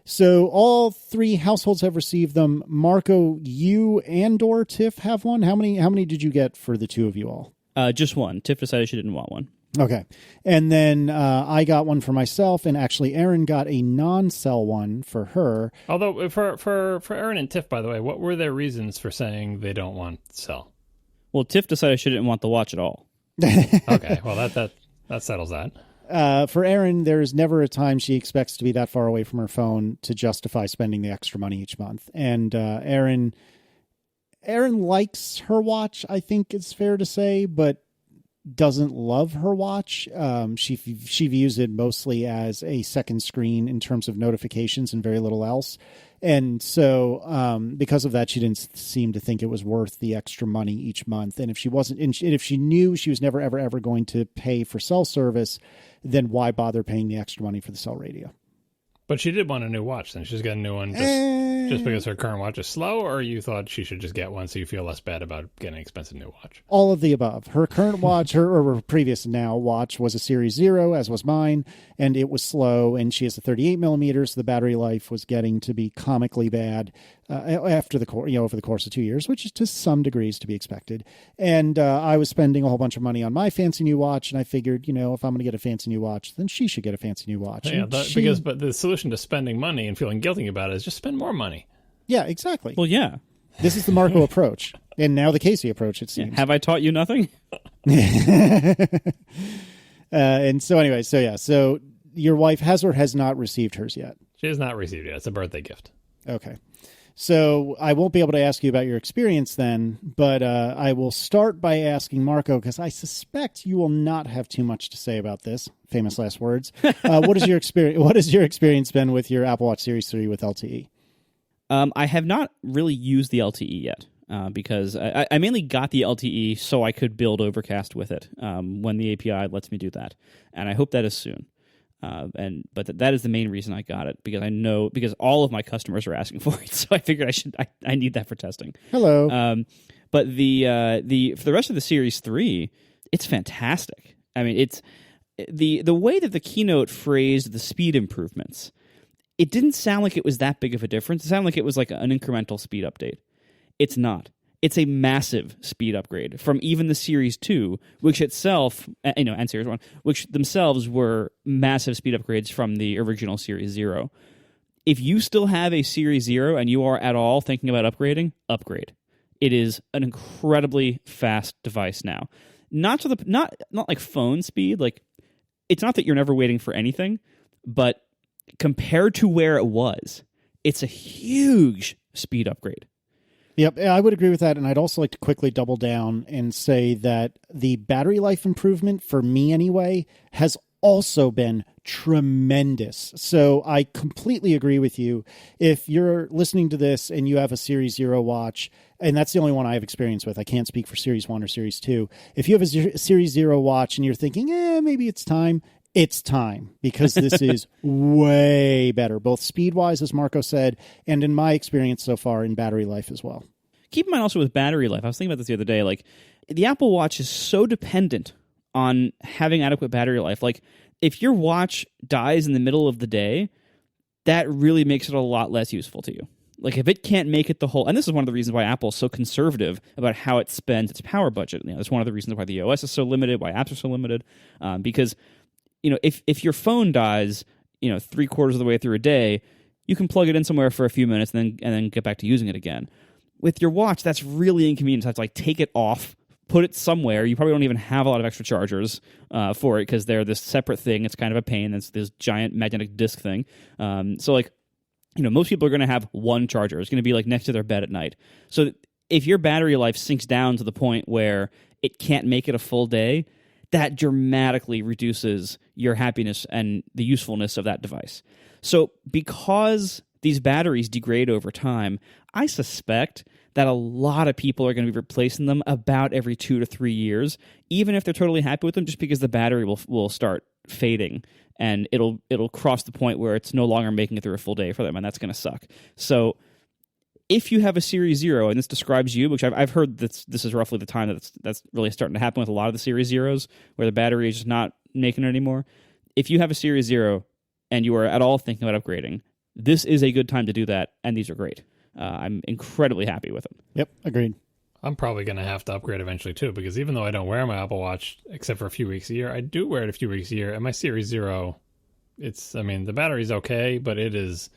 So all 3 households have received them. Marco, you and or Tiff have one. How many did you get for the 2 of you all? Just one. Tiff decided she didn't want one. Okay. And then I got one for myself, and actually Erin got a non-cell one for her. Although for Erin and Tiff, by the way, what were their reasons for saying they don't want cell? Well, Tiff decided she didn't want the watch at all. Okay. Well, that settles that. For Erin, there's never a time she expects to be that far away from her phone to justify spending the extra money each month. And Erin likes her watch, I think it's fair to say, but doesn't love her watch. She views it mostly as a second screen in terms of notifications and very little else. And so because of that, she didn't seem to think it was worth the extra money each month. And if she wasn't, and if she knew she was never, ever, ever going to pay for cell service, then why bother paying the extra money for the cell radio? But she did want a new watch, then. She's got a new one just because her current watch is slow, or you thought she should just get one so you feel less bad about getting an expensive new watch? All of the above. Her current watch, her previous now watch, was a Series 0, as was mine, and it was slow, and she has a 38 millimeters, so the battery life was getting to be comically bad after over the course of 2 years, which is to some degrees to be expected. And I was spending a whole bunch of money on my fancy new watch, and I figured, if I'm going to get a fancy new watch, then she should get a fancy new watch. Yeah, but the solution to spending money and feeling guilty about it is just spend more money. Yeah, exactly. Well, yeah. This is the Marco approach, and now the Casey approach, it seems. Yeah. Have I taught you nothing? And so anyway, so your wife has or has not received hers yet? She has not received it yet. It's a birthday gift. Okay. So I won't be able to ask you about your experience then, but I will start by asking Marco, because I suspect you will not have too much to say about this. Famous last words. What is your experience? What has your experience been with your Apple Watch Series 3 with LTE? I have not really used the LTE yet because I mainly got the LTE so I could build Overcast with it when the API lets me do that, and I hope that is soon. But that is the main reason I got it, because all of my customers are asking for it, so I figured I need that for testing. Hello. But for the rest of the Series 3, it's fantastic. I mean, it's the way that the keynote phrased the speed improvements. It didn't sound like it was that big of a difference. It sounded like it was like an incremental speed update. It's not. It's a massive speed upgrade from even the Series 2, which itself, and Series 1, which themselves were massive speed upgrades from the original Series 0. If you still have a Series 0 and you are at all thinking about upgrading, upgrade. It is an incredibly fast device now. Not like phone speed. Like, it's not that you're never waiting for anything, but compared to where it was, it's a huge speed upgrade. Yep, I would agree with that, and I'd also like to quickly double down and say that the battery life improvement, for me anyway, has also been tremendous. So I completely agree with you. If you're listening to this and you have a Series 0 watch, and that's the only one I have experience with, I can't speak for Series 1 or Series 2. If you have a Series 0 watch and you're thinking, maybe it's time, because this is way better, both speed-wise, as Marco said, and in my experience so far, in battery life as well. Keep in mind also with battery life, I was thinking about this the other day, like, the Apple Watch is so dependent on having adequate battery life. Like, if your watch dies in the middle of the day, that really makes it a lot less useful to you. Like, if it can't make it the whole... And this is one of the reasons why Apple's so conservative about how it spends its power budget. It's one of the reasons why the OS is so limited, why apps are so limited, because... if your phone dies, 3/4 of the way through a day, you can plug it in somewhere for a few minutes and then get back to using it again. With your watch, that's really inconvenient. You have to take it off, put it somewhere. You probably don't even have a lot of extra chargers for it because they're this separate thing. It's kind of a pain. It's this giant magnetic disc thing. Most people are going to have one charger. It's going to be next to their bed at night. So if your battery life sinks down to the point where it can't make it a full day, that dramatically reduces your happiness and the usefulness of that device. So because these batteries degrade over time, I suspect that a lot of people are going to be replacing them about every 2 to 3 years, even if they're totally happy with them, just because the battery will start fading and it'll cross the point where it's no longer making it through a full day for them, and that's going to suck. So if you have a Series 0, and this describes you, which I've heard this is roughly the time that's really starting to happen with a lot of the Series 0s, where the battery is just not making it anymore. If you have a Series 0 and you are at all thinking about upgrading, this is a good time to do that, and these are great. I'm incredibly happy with them. Yep, agreed. I'm probably going to have to upgrade eventually, too, because even though I don't wear my Apple Watch except for a few weeks a year, I do wear it a few weeks a year, and my Series 0, the battery's okay, but it's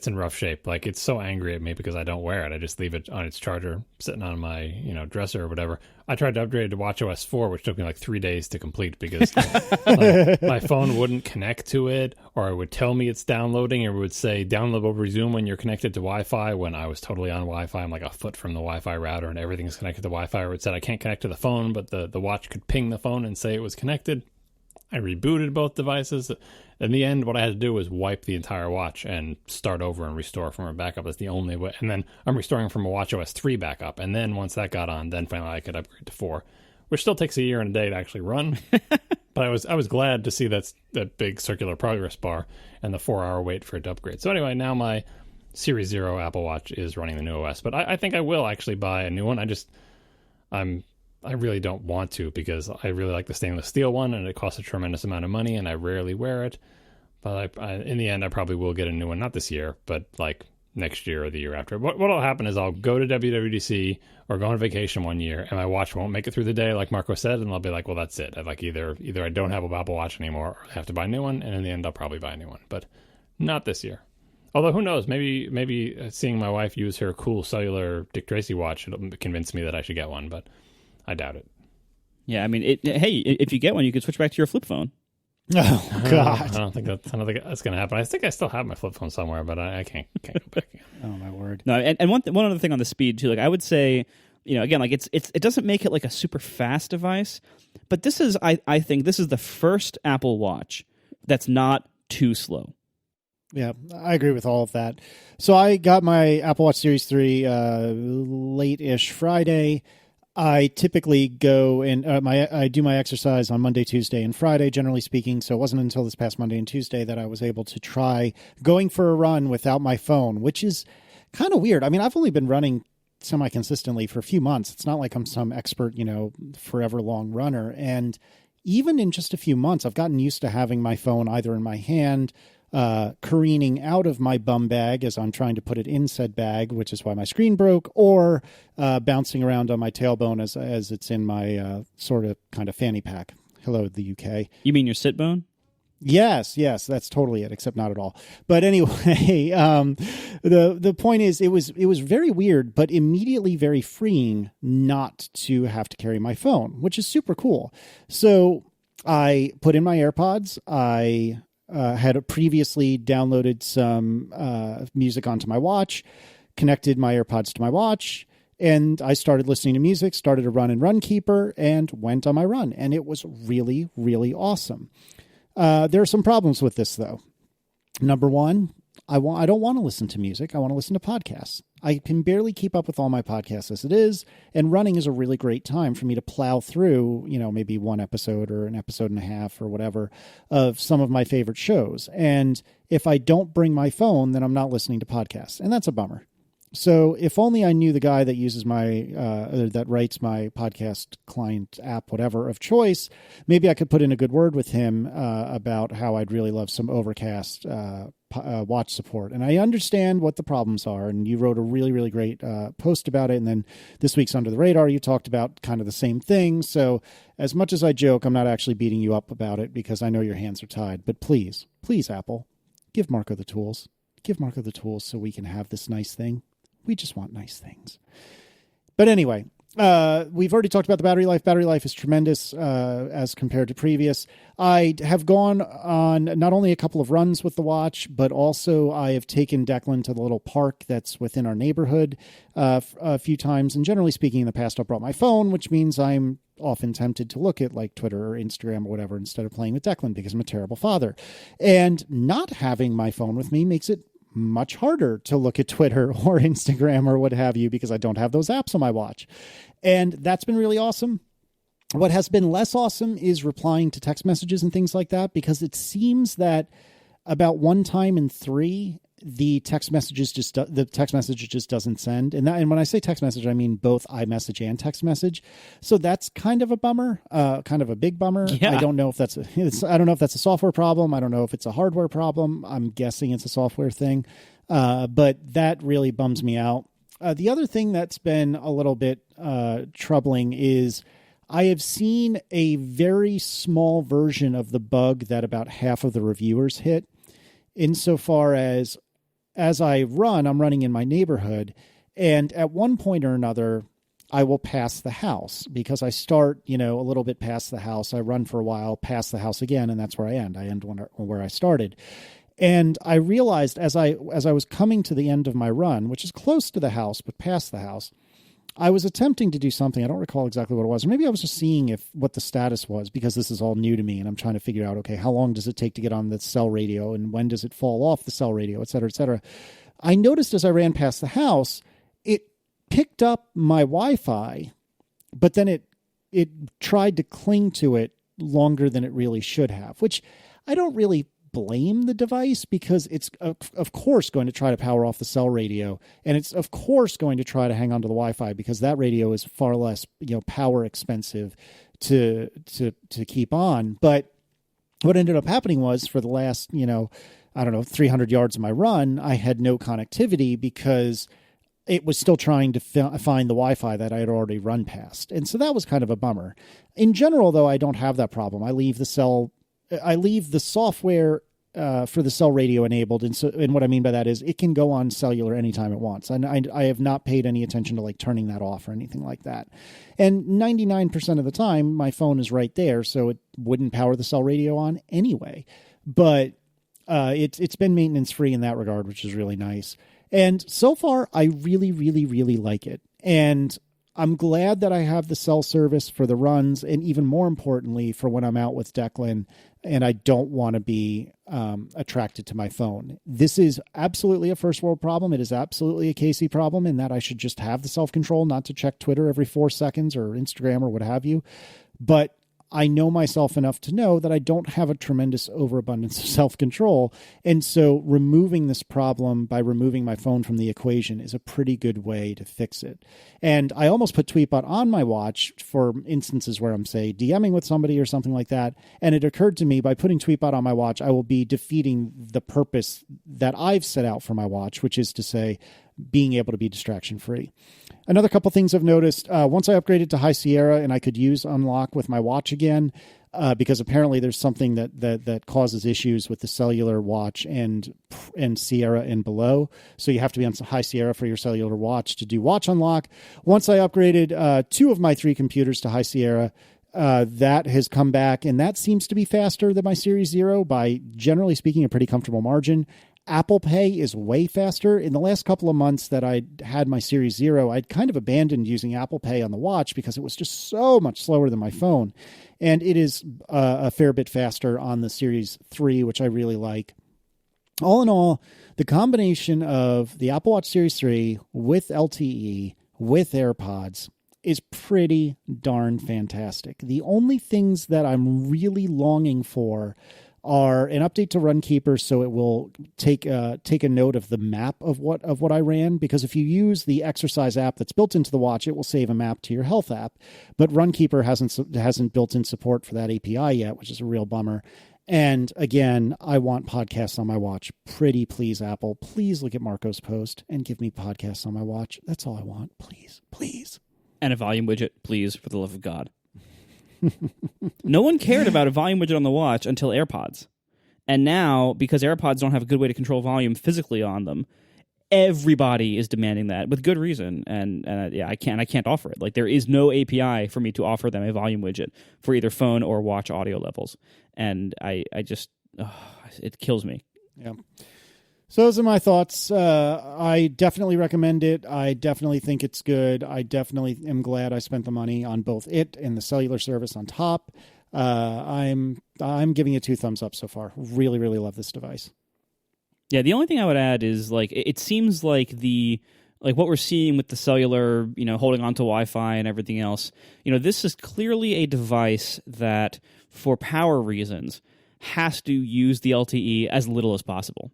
in rough shape. It's so angry at me because I don't wear it. I just leave it on its charger sitting on my, dresser or whatever. I tried to upgrade to watchOS 4, which took me 3 days to complete because my phone wouldn't connect to it, or it would tell me it's downloading, or it would say download will resume when you're connected to Wi-Fi, when I was totally on Wi-Fi. I'm a foot from the Wi-Fi router and everything's connected to Wi-Fi, or it said I can't connect to the phone, but the watch could ping the phone and say it was connected. I rebooted both devices. In the end, what I had to do was wipe the entire watch and start over and restore from a backup. That's the only way. And then I'm restoring from a watchOS 3 backup. And then once that got on, then finally I could upgrade to 4, which still takes a year and a day to actually run. But I was glad to see that big circular progress bar and the 4-hour wait for it to upgrade. So anyway, now my Series 0 Apple Watch is running the new OS. But I think I will actually buy a new one. I really don't want to because I really like the stainless steel one and it costs a tremendous amount of money and I rarely wear it. But in the end, I probably will get a new one, not this year, but like next year or the year after. What will happen is I'll go to WWDC or go on vacation one year and my watch won't make it through the day like Marco said, and I'll be like, well, that's it. I like either I don't have a Apple Watch anymore or I have to buy a new one, and in the end, I'll probably buy a new one. But not this year. Although, who knows? Maybe seeing my wife use her cool cellular Dick Tracy watch, it'll convince me that I should get one, but I doubt it. Yeah, I mean, hey, if you get one, you could switch back to your flip phone. Oh God! I don't think that's going to happen. I think I still have my flip phone somewhere, but I can't go back again. Oh my word! No, and one other thing on the speed too. Like I would say, again, like it doesn't make it like a super fast device, but this is I think this is the first Apple Watch that's not too slow. Yeah, I agree with all of that. So I got my Apple Watch Series 3 late-ish Friday. I typically go and I do my exercise on Monday, Tuesday, and Friday, generally speaking. So it wasn't until this past Monday and Tuesday that I was able to try going for a run without my phone, which is kind of weird. I mean, I've only been running semi-consistently for a few months. It's not like I'm some expert, forever long runner. And even in just a few months, I've gotten used to having my phone either in my hand, careening out of my bum bag as I'm trying to put it in said bag, which is why my screen broke, or bouncing around on my tailbone as it's in my sort of kind of fanny pack. Hello, the UK. You mean your sit bone? Yes, that's totally it, except not at all. But anyway, the point is, it was very weird, but immediately very freeing not to have to carry my phone, which is super cool. So I put in my AirPods. I had previously downloaded some music onto my watch, connected my AirPods to my watch, and I started listening to music, started a run in Runkeeper, and went on my run. And it was really, really awesome. There are some problems with this, though. Number one, I don't want to listen to music. I want to listen to podcasts. I can barely keep up with all my podcasts as it is, and running is a really great time for me to plow through, maybe one episode or an episode and a half or whatever of some of my favorite shows. And if I don't bring my phone, then I'm not listening to podcasts, and that's a bummer. So if only I knew the guy that uses that writes my podcast client app, whatever, of choice, maybe I could put in a good word with him about how I'd really love some Overcast watch support. And I understand what the problems are, and you wrote a really, really great post about it. And then this week's Under the Radar, you talked about kind of the same thing. So as much as I joke, I'm not actually beating you up about it because I know your hands are tied. But please, Apple, give Marco the tools. Give Marco the tools so we can have this nice thing. We just want nice things. But anyway, we've already talked about the battery life. Battery life is tremendous as compared to previous. I have gone on not only a couple of runs with the watch, but also I have taken Declan to the little park that's within our neighborhood a few times. And generally speaking, in the past, I've brought my phone, which means I'm often tempted to look at like Twitter or Instagram or whatever instead of playing with Declan because I'm a terrible father. And not having my phone with me makes it much harder to look at Twitter or Instagram or what have you because I don't have those apps on my watch. And that's been really awesome. What has been less awesome is replying to text messages and things like that, because it seems that about one time in 3, the text message just doesn't send. And when I say text message, I mean both iMessage and text message. So that's kind of a bummer, kind of a big bummer. Yeah. I don't know if that's a software problem. I don't know if it's a hardware problem. I'm guessing it's a software thing. But that really bums me out. The other thing that's been a little bit troubling is I have seen a very small version of the bug that about half of the reviewers hit, insofar as I run, I'm running in my neighborhood, and at one point or another, I will pass the house because I start, a little bit past the house. I run for a while, pass the house again, and that's where I end. I end where I started. And I realized as I was coming to the end of my run, which is close to the house, but past the house, I was attempting to do something. I don't recall exactly what it was. Or maybe I was just seeing what the status was, because this is all new to me and I'm trying to figure out, okay, how long does it take to get on the cell radio and when does it fall off the cell radio, et cetera, et cetera. I noticed as I ran past the house, it picked up my Wi-Fi, but then it tried to cling to it longer than it really should have, which I don't really blame the device, because it's of course going to try to power off the cell radio, and it's of course going to try to hang on to the Wi-Fi, because that radio is far less power expensive to keep on. But what ended up happening was, for the last 300 yards of my run, I had no connectivity because it was still trying to find the Wi-Fi that I had already run past. And so that was kind of a bummer. In general, though, I don't have that problem. I leave the software for the cell radio enabled. And what I mean by that is it can go on cellular anytime it wants. And I have not paid any attention to turning that off or anything like that. And 99% of the time, my phone is right there, so it wouldn't power the cell radio on anyway. But it's been maintenance free in that regard, which is really nice. And so far, I really, really, really like it. And I'm glad that I have the cell service for the runs, and even more importantly, for when I'm out with Declan and I don't want to be attracted to my phone. This is absolutely a first world problem. It is absolutely a Casey problem, in that I should just have the self-control not to check Twitter every 4 seconds or Instagram or what have you. But I know myself enough to know that I don't have a tremendous overabundance of self-control. And so removing this problem by removing my phone from the equation is a pretty good way to fix it. And I almost put Tweetbot on my watch for instances where I'm, say, DMing with somebody or something like that. And it occurred to me, by putting Tweetbot on my watch, I will be defeating the purpose that I've set out for my watch, which is to say, being able to be distraction free. Another couple things I've noticed, once I upgraded to High Sierra and I could use Unlock with my watch again, because apparently there's something that causes issues with the cellular watch and Sierra and below. So you have to be on High Sierra for your cellular watch to do watch unlock. Once I upgraded 2 of my 3 computers to High Sierra, that has come back, and that seems to be faster than my Series 0 by, generally speaking, a pretty comfortable margin. Apple Pay is way faster. In the last couple of months that I had my Series 0, I'd kind of abandoned using Apple Pay on the watch because it was just so much slower than my phone. And it is a fair bit faster on the Series 3, which I really like. All in all, the combination of the Apple Watch Series 3 with LTE, with AirPods, is pretty darn fantastic. The only things that I'm really longing for are an update to Runkeeper, so it will take a note of the map of what I ran, because if you use the exercise app that's built into the watch, it will save a map to your health app. But Runkeeper hasn't built in support for that API yet, which is a real bummer. And again, I want podcasts on my watch. Pretty please, Apple, please look at Marco's post and give me podcasts on my watch. That's all I want. Please, please. And a volume widget, please, for the love of God. No one cared about a volume widget on the watch until AirPods. And now, because AirPods don't have a good way to control volume physically on them, everybody is demanding that with good reason. And I can't offer it. There is no API for me to offer them a volume widget for either phone or watch audio levels. And I just, it kills me. Yeah. So those are my thoughts. I definitely recommend it. I definitely think it's good. I definitely am glad I spent the money on both it and the cellular service on top. I'm giving it 2 thumbs up so far. Really, really love this device. Yeah, the only thing I would add is it seems like what we're seeing with the cellular, holding on to Wi-Fi and everything else. This is clearly a device that, for power reasons, has to use the LTE as little as possible.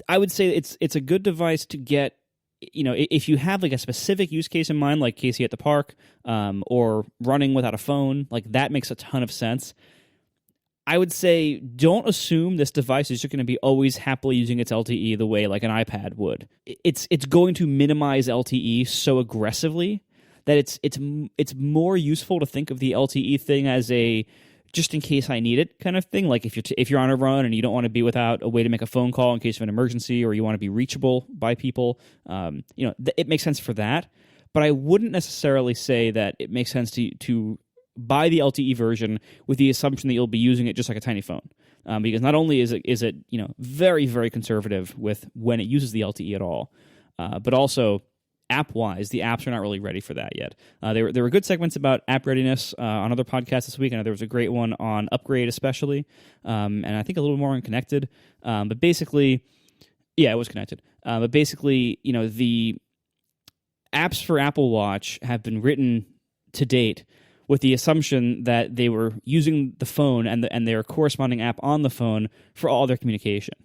I would say it's a good device to get, if you have a specific use case in mind, like Casey at the park, or running without a phone, that makes a ton of sense. I would say don't assume this device is just going to be always happily using its LTE the way an iPad would. It's going to minimize LTE so aggressively that it's more useful to think of the LTE thing as a just in case I need it kind of thing. If you're on a run and you don't want to be without a way to make a phone call in case of an emergency, or you want to be reachable by people, it makes sense for that. But I wouldn't necessarily say that it makes sense to buy the LTE version with the assumption that you'll be using it just like a tiny phone, because not only is it very, very conservative with when it uses the LTE at all, but also app-wise, the apps are not really ready for that yet. There were good segments about app readiness on other podcasts this week. I know there was a great one on Upgrade especially, and I think a little more on Connected. But basically, yeah, it was Connected. But basically, the apps for Apple Watch have been written to date with the assumption that they were using the phone and their corresponding app on the phone for all their communication.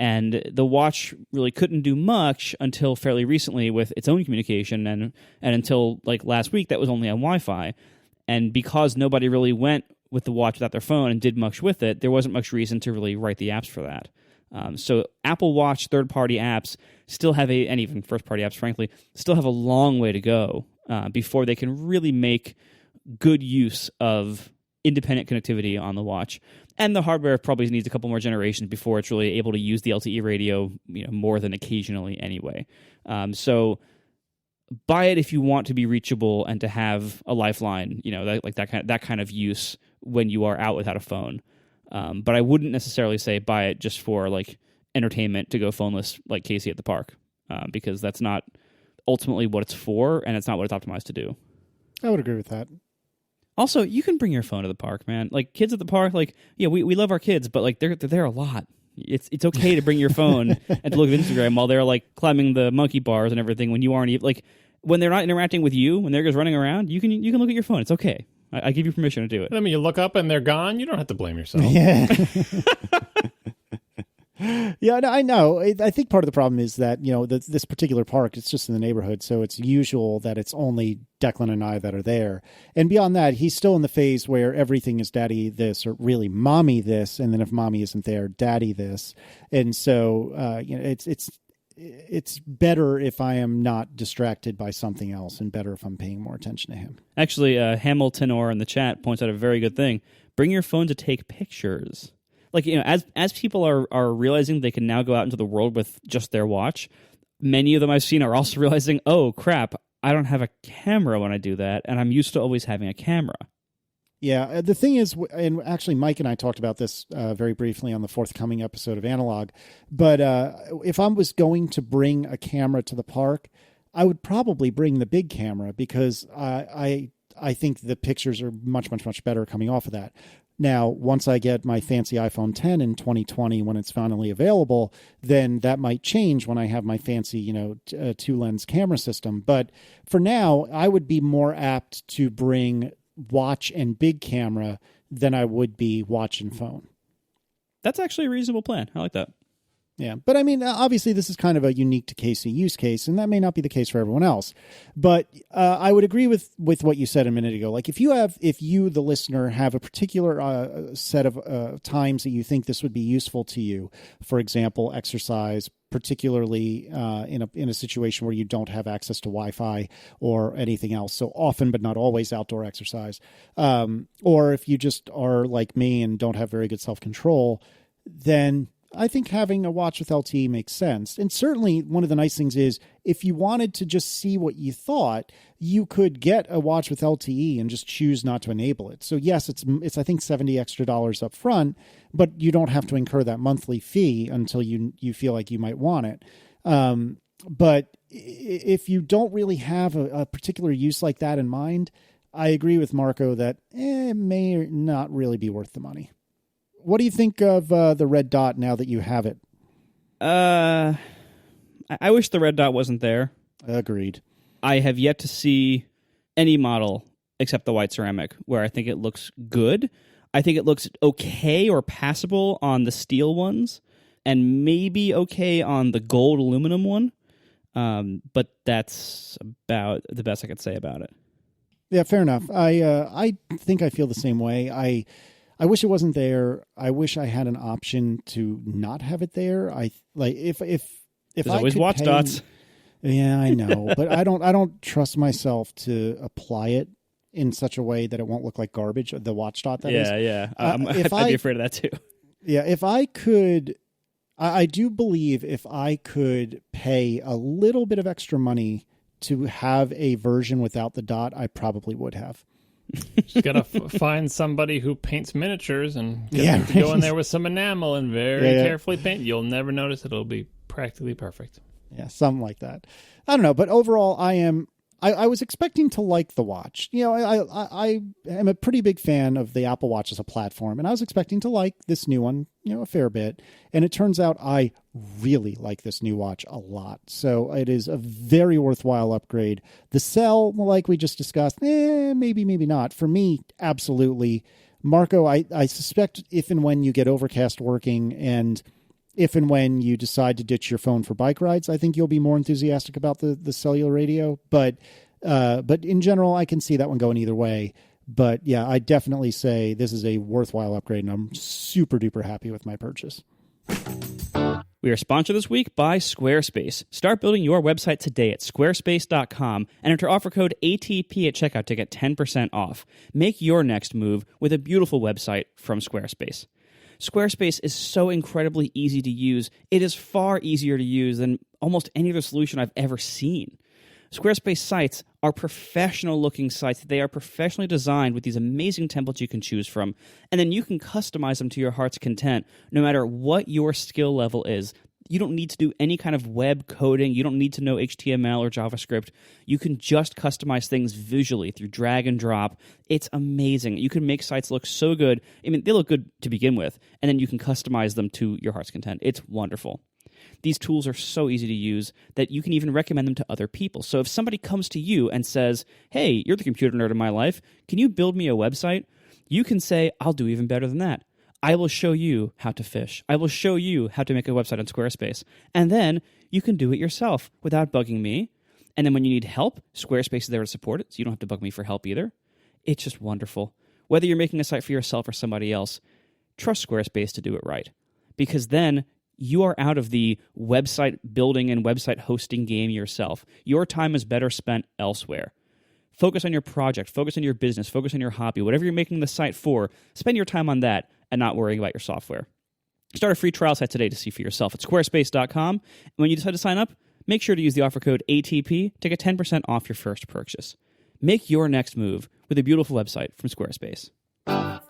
And the watch really couldn't do much until fairly recently with its own communication, and until like last week that was only on Wi-Fi. And because nobody really went with the watch without their phone and did much with it, there wasn't much reason to really write the apps for that. So Apple Watch third-party apps still have and even first-party apps, frankly, still have a long way to go before they can really make good use of independent connectivity on the watch. And the hardware probably needs a couple more generations before it's really able to use the LTE radio, more than occasionally anyway. So buy it if you want to be reachable and to have a lifeline, that kind of use when you are out without a phone. But I wouldn't necessarily say buy it just for like entertainment to go phoneless like Casey at the park, because that's not ultimately what it's for, and it's not what it's optimized to do. I would agree with that. Also, you can bring your phone to the park, man. Like kids at the park, like we love our kids, but like they're there a lot. It's okay to bring your phone and to look at Instagram while they're like climbing the monkey bars and everything. When you aren't even like when they're not interacting with you, when they're just running around, you can look at your phone. It's okay. I give you permission to do it. I mean, you look up and they're gone. You don't have to blame yourself. Yeah. Yeah, I know. I think part of the problem is that, this particular park, it's just in the neighborhood, so it's usual that it's only Declan and I that are there. And beyond that, he's still in the phase where everything is daddy this, or really mommy this, and then if mommy isn't there, daddy this. And so, it's better if I am not distracted by something else, and better if I'm paying more attention to him. Actually, Hamilton or in the chat points out a very good thing. Bring your phone to take pictures. Like, as people are realizing they can now go out into the world with just their watch, many of them I've seen are also realizing, oh, crap, I don't have a camera when I do that, and I'm used to always having a camera. Yeah, the thing is, and actually Mike and I talked about this very briefly on the forthcoming episode of Analog, but if I was going to bring a camera to the park, I would probably bring the big camera, because I think the pictures are much, much, much better coming off of that. Now, once I get my fancy iPhone 10 in 2020, when it's finally available, then that might change when I have my fancy, two-lens camera system. But for now, I would be more apt to bring watch and big camera than I would be watch and phone. That's actually a reasonable plan. I like that. Yeah, but I mean, obviously this is kind of a unique to Casey use case, and that may not be the case for everyone else. But I would agree with what you said a minute ago. Like if you, the listener, have a particular set of times that you think this would be useful to you, for example, exercise, particularly in a situation where you don't have access to Wi-Fi or anything else. So often, but not always, outdoor exercise. Or if you just are like me and don't have very good self-control, then I think having a watch with LTE makes sense. And certainly one of the nice things is if you wanted to just see what you thought, you could get a watch with LTE and just choose not to enable it. So yes, it's I think $70 extra up front, but you don't have to incur that monthly fee until you feel like you might want it. But if you don't really have a particular use like that in mind, I agree with Marco that it may not really be worth the money. What do you think of the red dot now that you have it? I wish the red dot wasn't there. Agreed. I have yet to see any model except the white ceramic where I think it looks good. I think it looks okay or passable on the steel ones, and maybe okay on the gold aluminum one. But that's about the best I could say about it. Yeah, fair enough. I think I feel the same way. I wish it wasn't there. I wish I had an option to not have it there. If There's I always could watch pay, dots. Yeah, I know, but I don't trust myself to apply it in such a way that it won't look like garbage. The watch dot, that is. Yeah. I'd be afraid of that too. Yeah, if I could, I do believe if I could pay a little bit of extra money to have a version without the dot, I probably would have. Just gotta find somebody who paints miniatures and get them to go in there with some enamel and very carefully paint. You'll never notice it. It'll be practically perfect. Yeah, something like that. I don't know, but overall, I was expecting to like the watch. You know, I am a pretty big fan of the Apple Watch as a platform, and I was expecting to like this new one, you know, a fair bit. And it turns out I really like this new watch a lot. So it is a very worthwhile upgrade. The cell, like we just discussed, maybe not. For me, absolutely. Marco, I suspect if and when you get Overcast working and if and when you decide to ditch your phone for bike rides, I think you'll be more enthusiastic about the cellular radio. But in general, I can see that one going either way. But yeah, I definitely say this is a worthwhile upgrade, and I'm super duper happy with my purchase. We are sponsored this week by Squarespace. Start building your website today at squarespace.com and enter offer code ATP at checkout to get 10% off. Make your next move with a beautiful website from Squarespace. Squarespace is so incredibly easy to use. It is far easier to use than almost any other solution I've ever seen. Squarespace sites are professional-looking sites. They are professionally designed with these amazing templates you can choose from, and then you can customize them to your heart's content, no matter what your skill level is. You don't need to do any kind of web coding. You don't need to know HTML or JavaScript. You can just customize things visually through drag and drop. It's amazing. You can make sites look so good. I mean, they look good to begin with, and then you can customize them to your heart's content. It's wonderful. These tools are so easy to use that you can even recommend them to other people. So if somebody comes to you and says, hey, you're the computer nerd in my life, can you build me a website? You can say, I'll do even better than that. I will show you how to fish. I will show you how to make a website on Squarespace. And then you can do it yourself without bugging me. And then when you need help, Squarespace is there to support it, so you don't have to bug me for help either. It's just wonderful. Whether you're making a site for yourself or somebody else, trust Squarespace to do it right. Because then you are out of the website building and website hosting game yourself. Your time is better spent elsewhere. Focus on your project, focus on your business, focus on your hobby, whatever you're making the site for, spend your time on that and not worrying about your software. Start a free trial site today to see for yourself at squarespace.com. And when you decide to sign up, make sure to use the offer code ATP to get 10% off your first purchase. Make your next move with a beautiful website from Squarespace. All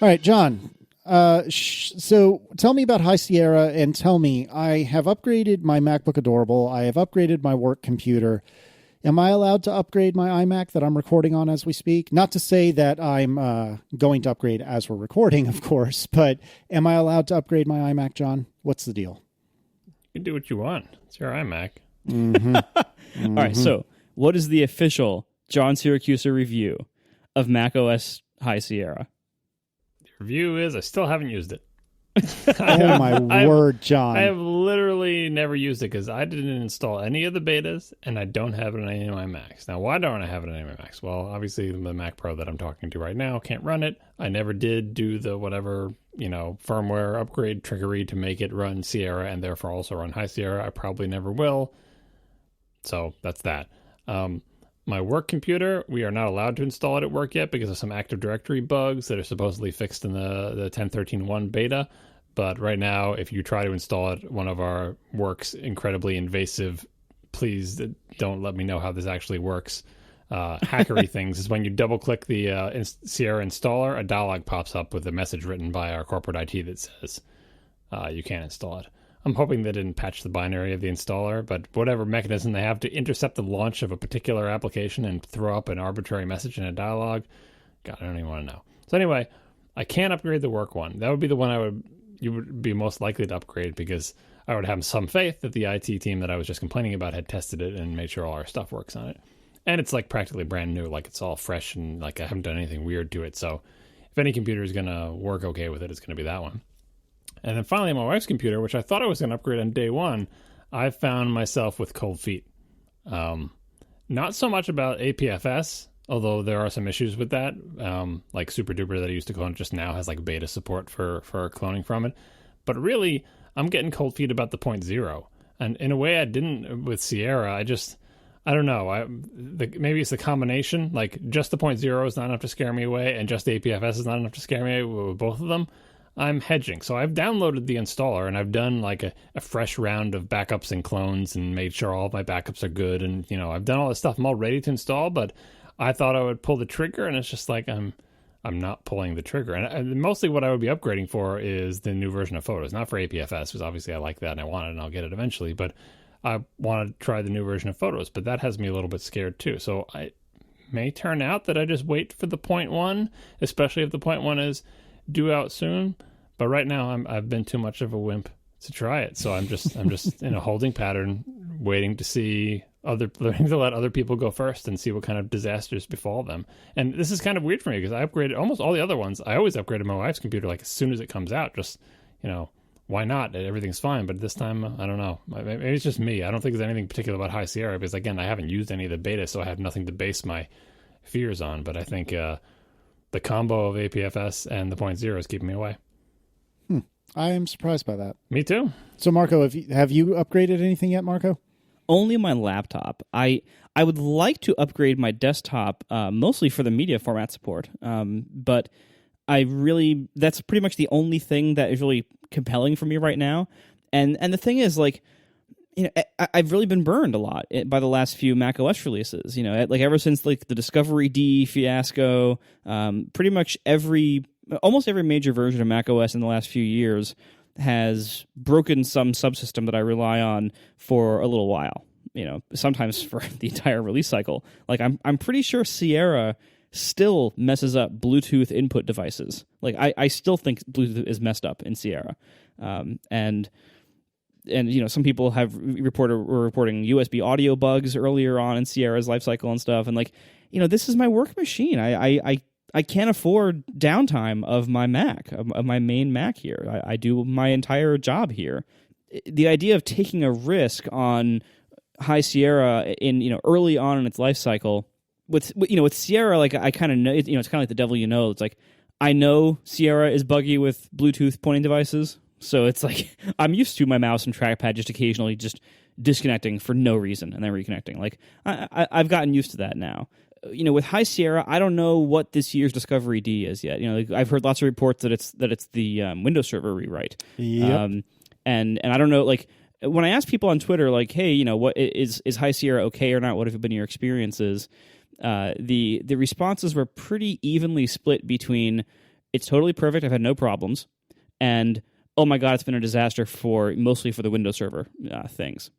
right, John. So tell me about High Sierra and tell me, I have upgraded my MacBook Adorable. I have upgraded my work computer. Am I allowed to upgrade my iMac that I'm recording on as we speak? Not to say that I'm going to upgrade as we're recording, of course, but am I allowed to upgrade my iMac, John? What's the deal? You can do what you want. It's your iMac. Mm-hmm. All right, so what is the official John Siracusa review of macOS High Sierra? Review is I still haven't used it. Oh my word, John. I have literally never used it because I didn't install any of the betas and I don't have it on any of my Macs. Now, why don't I have it on any of my Macs? Well, obviously the Mac Pro that I'm talking to right now can't run it. I never did do the whatever, firmware upgrade trickery to make it run Sierra and therefore also run High Sierra. I probably never will. So that's that. My work computer, we are not allowed to install it at work yet because of some Active Directory bugs that are supposedly fixed in the 10.13.1 beta. But right now, if you try to install it, one of our work's incredibly invasive, please don't let me know how this actually works, hackery things, is when you double-click the Sierra installer, a dialog pops up with a message written by our corporate IT that says you can't install it. I'm hoping they didn't patch the binary of the installer, but whatever mechanism they have to intercept the launch of a particular application and throw up an arbitrary message in a dialog, God, I don't even want to know. So anyway, I can't upgrade the work one. That would be the one you would be most likely to upgrade because I would have some faith that the IT team that I was just complaining about had tested it and made sure all our stuff works on it. And it's like practically brand new, like it's all fresh and like I haven't done anything weird to it. So if any computer is going to work okay with it, it's going to be that one. And then finally, my wife's computer, which I thought I was going to upgrade on day one, I found myself with cold feet. Not so much about APFS, although there are some issues with that. Like SuperDuper that I used to clone just now has like beta support for cloning from it. But really, I'm getting cold feet about the 0.0. And in a way I didn't with Sierra. I don't know. Maybe it's the combination. Like just the 0.0 is not enough to scare me away, and just the APFS is not enough to scare me away with both of them. I'm hedging. So I've downloaded the installer and I've done like a fresh round of backups and clones and made sure all of my backups are good. And, I've done all this stuff. I'm all ready to install, but I thought I would pull the trigger and it's just like I'm I'm not pulling the trigger. And mostly what I would be upgrading for is the new version of Photos, not for APFS, because obviously I like that and I want it and I'll get it eventually, but I want to try the new version of Photos, but that has me a little bit scared too. So I may turn out that I just wait for the 0.1, especially if the 0.1 is due out soon. But right now I've been too much of a wimp to try it. So I'm just in a holding pattern, waiting to let other people go first and see what kind of disasters befall them. And this is kind of weird for me because I upgraded almost all the other ones. I always upgraded my wife's computer like as soon as it comes out. Just, why not? Everything's fine. But this time, I don't know. Maybe it's just me. I don't think there's anything particular about High Sierra because, again, I haven't used any of the beta, so I have nothing to base my fears on. But I think the combo of APFS and the 0.0 is keeping me away. I am surprised by that. Me too. So, Marco, have you upgraded anything yet, Marco? Only my laptop. I would like to upgrade my desktop, mostly for the media format support. But that's pretty much the only thing that is really compelling for me right now. And the thing is, I've really been burned a lot by the last few macOS releases. Ever since the Discovery D fiasco, pretty much almost every major version of macOS in the last few years has broken some subsystem that I rely on for a little while. Sometimes for the entire release cycle. I'm pretty sure Sierra still messes up Bluetooth input devices. I still think Bluetooth is messed up in Sierra, and some people were reporting USB audio bugs earlier on in Sierra's lifecycle and stuff. And this is my work machine. I can't afford downtime of my Mac, of my main Mac here. I do my entire job here. The idea of taking a risk on High Sierra in early on in its life cycle with Sierra, I kind of know it's kind of like the devil you know. It's I know Sierra is buggy with Bluetooth pointing devices, so it's I'm used to my mouse and trackpad just occasionally just disconnecting for no reason and then reconnecting. I've gotten used to that now. With High Sierra, I don't know what this year's Discovery D is yet. I've heard lots of reports that it's the Windows Server rewrite. Yep. And I don't know, when I ask people on Twitter, hey, what is High Sierra okay or not? What have been your experiences? The responses were pretty evenly split between it's totally perfect, I've had no problems, and oh my god, it's been a disaster mostly for the Windows Server things.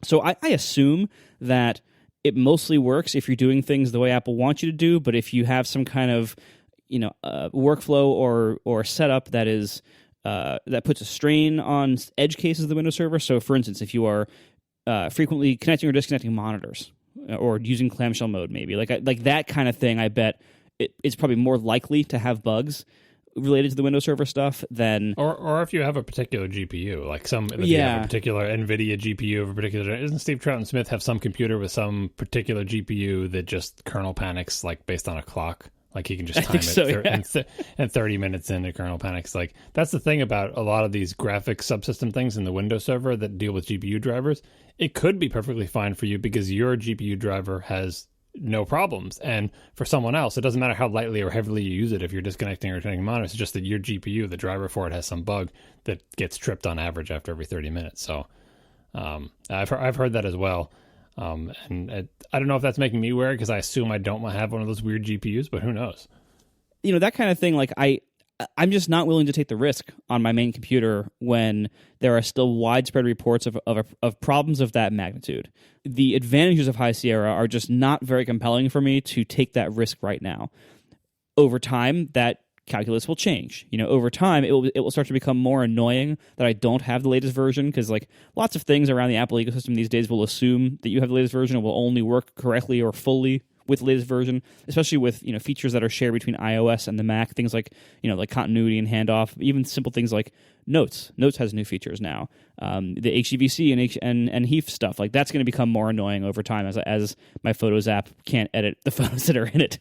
So I assume that it mostly works if you're doing things the way Apple wants you to do, but if you have some kind of workflow or setup that is that puts a strain on edge cases of the Windows Server. So, for instance, if you are frequently connecting or disconnecting monitors or using clamshell mode, maybe like that kind of thing, I bet it's probably more likely to have bugs related to the Windows Server stuff than... Or if you have a particular GPU, you have a particular NVIDIA GPU of a particular... Doesn't Steve Troughton Smith have some computer with some particular GPU that just kernel panics, based on a clock? He can just time it and 30 minutes into kernel panics. That's the thing about a lot of these graphic subsystem things in the Windows Server that deal with GPU drivers. It could be perfectly fine for you because your GPU driver has no problems. And for someone else, it doesn't matter how lightly or heavily you use it if you're disconnecting or connecting monitors. It's just that your GPU, the driver for it, has some bug that gets tripped on average after every 30 minutes. So I've heard that as well. And I don't know if that's making me worried because I assume I don't have one of those weird GPUs, but who knows? That kind of thing, I'm just not willing to take the risk on my main computer when there are still widespread reports of problems of that magnitude. The advantages of High Sierra are just not very compelling for me to take that risk right now. Over time, that calculus will change. Over time, it will start to become more annoying that I don't have the latest version because lots of things around the Apple ecosystem these days will assume that you have the latest version and will only work correctly or fully with the latest version, especially with features that are shared between iOS and the Mac, things like continuity and handoff, even simple things like Notes. Notes has new features now. The HEVC and HEIF stuff, that's going to become more annoying over time as my Photos app can't edit the photos that are in it.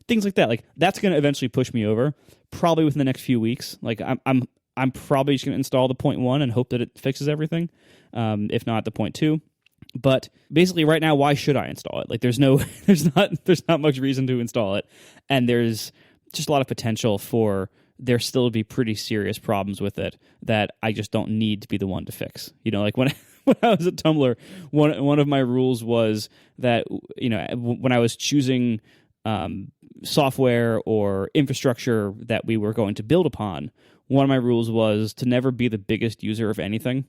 Things like that. That's going to eventually push me over, probably within the next few weeks. I'm probably just going to install the 0.1 and hope that it fixes everything, if not the 0.2. But basically, right now, why should I install it? There's not much reason to install it, and there's just a lot of potential for there still to be pretty serious problems with it that I just don't need to be the one to fix. When I was at Tumblr, one of my rules was that when I was choosing software or infrastructure that we were going to build upon, one of my rules was to never be the biggest user of anything.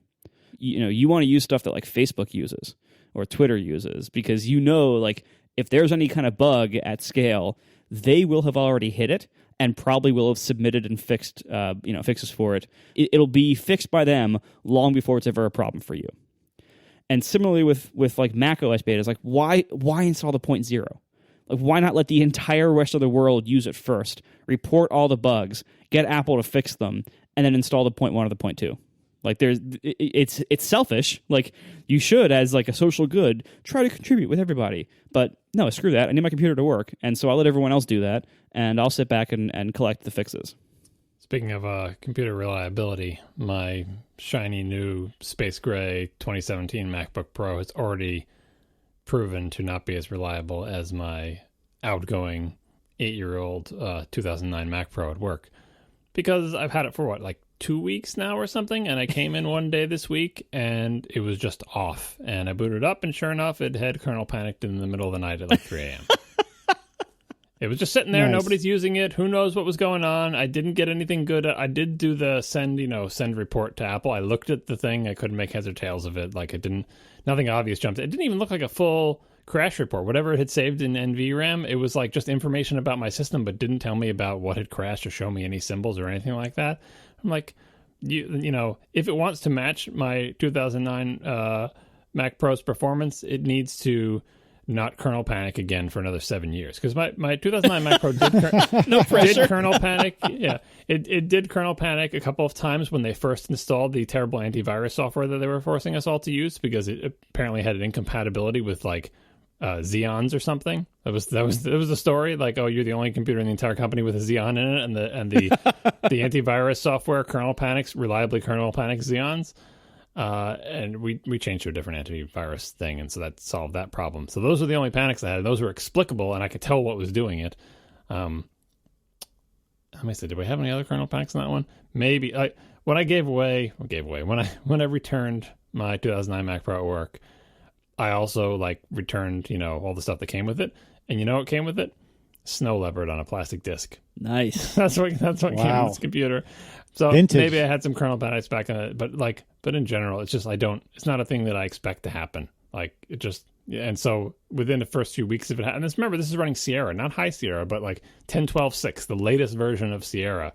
You want to use stuff that like Facebook uses or Twitter uses, because like if there's any kind of bug at scale, they will have already hit it and probably will have submitted and fixed fixes for it. It'll be fixed by them long before it's ever a problem for you. And similarly with like Mac OS betas, like why install the 0.0? Like why not let the entire rest of the world use it first, report all the bugs, get Apple to fix them, and then install the 0.1 or the 0.2? Like it's selfish. Like you should, as like a social good, try to contribute with everybody. But no, screw that. I need my computer to work, and so I'll let everyone else do that, and I'll sit back and collect the fixes. Speaking of computer reliability, my shiny new space gray 2017 MacBook Pro has already proven to not be as reliable as my outgoing 8-year-old 2009 Mac Pro at work, because I've had it for like 2 weeks now or something, and I came in one day this week and it was just off, and I booted up and sure enough it had kernel panicked in the middle of the night at like 3 a.m. It was just sitting there. Nice. Nobody's using it. Who knows what was going on? I didn't get anything good. I did do the send report to Apple. I looked at the thing. I couldn't make heads or tails of it. Like nothing obvious jumped. It didn't even look like a full crash report. Whatever it had saved in NVRAM, it was like just information about my system, but didn't tell me about what had crashed or show me any symbols or anything like that. I'm like, if it wants to match my 2009 Mac Pro's performance, it needs to not kernel panic again for another 7 years. Because my 2009 Mac Pro did kernel panic. Yeah, it did kernel panic a couple of times when they first installed the terrible antivirus software that they were forcing us all to use, because it apparently had an incompatibility with like Xeons or something. That was the story. Like, oh, you're the only computer in the entire company with a Xeon in it, and the the antivirus software reliably kernel panics Xeons. And we changed to a different antivirus thing, and so that solved that problem. So those were the only panics I had. Those were explicable, and I could tell what was doing it. How many said? Did we have any other kernel panics in that one? Maybe. When I returned my 2009 Mac Pro at work, I also like returned all the stuff that came with it, and what came with it? Snow leopard on a plastic disc. Nice. That's what came with this computer. So Vintage. Maybe I had some kernel panics back on it, but in general, it's just it's not a thing that I expect to happen. Like it just, and so within the first few weeks of it, and remember, this is running Sierra, not High Sierra, but like 10.12.6, the latest version of Sierra.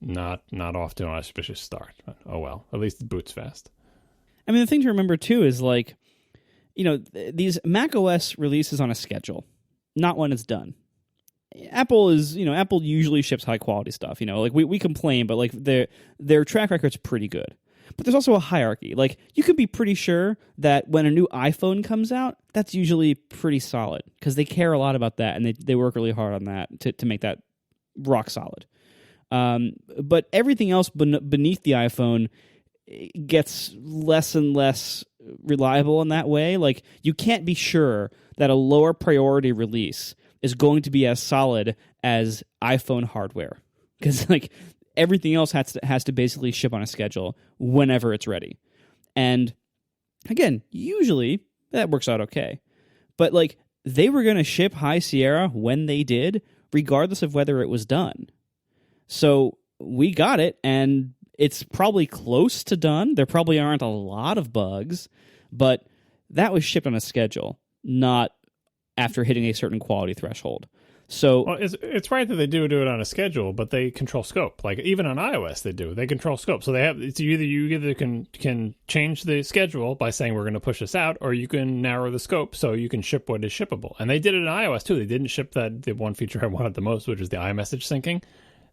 Not off to an auspicious start. But, oh well, at least it boots fast. I mean, the thing to remember too is like, these Mac OS releases on a schedule, not when it's done. Apple usually ships high quality stuff. Like we complain, but like their track record's pretty good. But there's also a hierarchy. Like you can be pretty sure that when a new iPhone comes out, that's usually pretty solid, because they care a lot about that, and they work really hard on that to make that rock solid. But everything else beneath the iPhone gets less and less reliable in that way. Like you can't be sure that a lower priority release is going to be as solid as iPhone hardware, because like everything else has to basically ship on a schedule whenever it's ready. And again, usually that works out okay. But like they were going to ship High Sierra when they did, regardless of whether it was done. So we got it, and it's probably close to done. There probably aren't a lot of bugs, but that was shipped on a schedule, not after hitting a certain quality threshold. So it's right that they do it on a schedule, but they control scope. Like even on iOS, they control scope. So you either can change the schedule by saying we're going to push this out, or you can narrow the scope so you can ship what is shippable. And they did it in iOS too. They didn't ship the one feature I wanted the most, which is the iMessage syncing.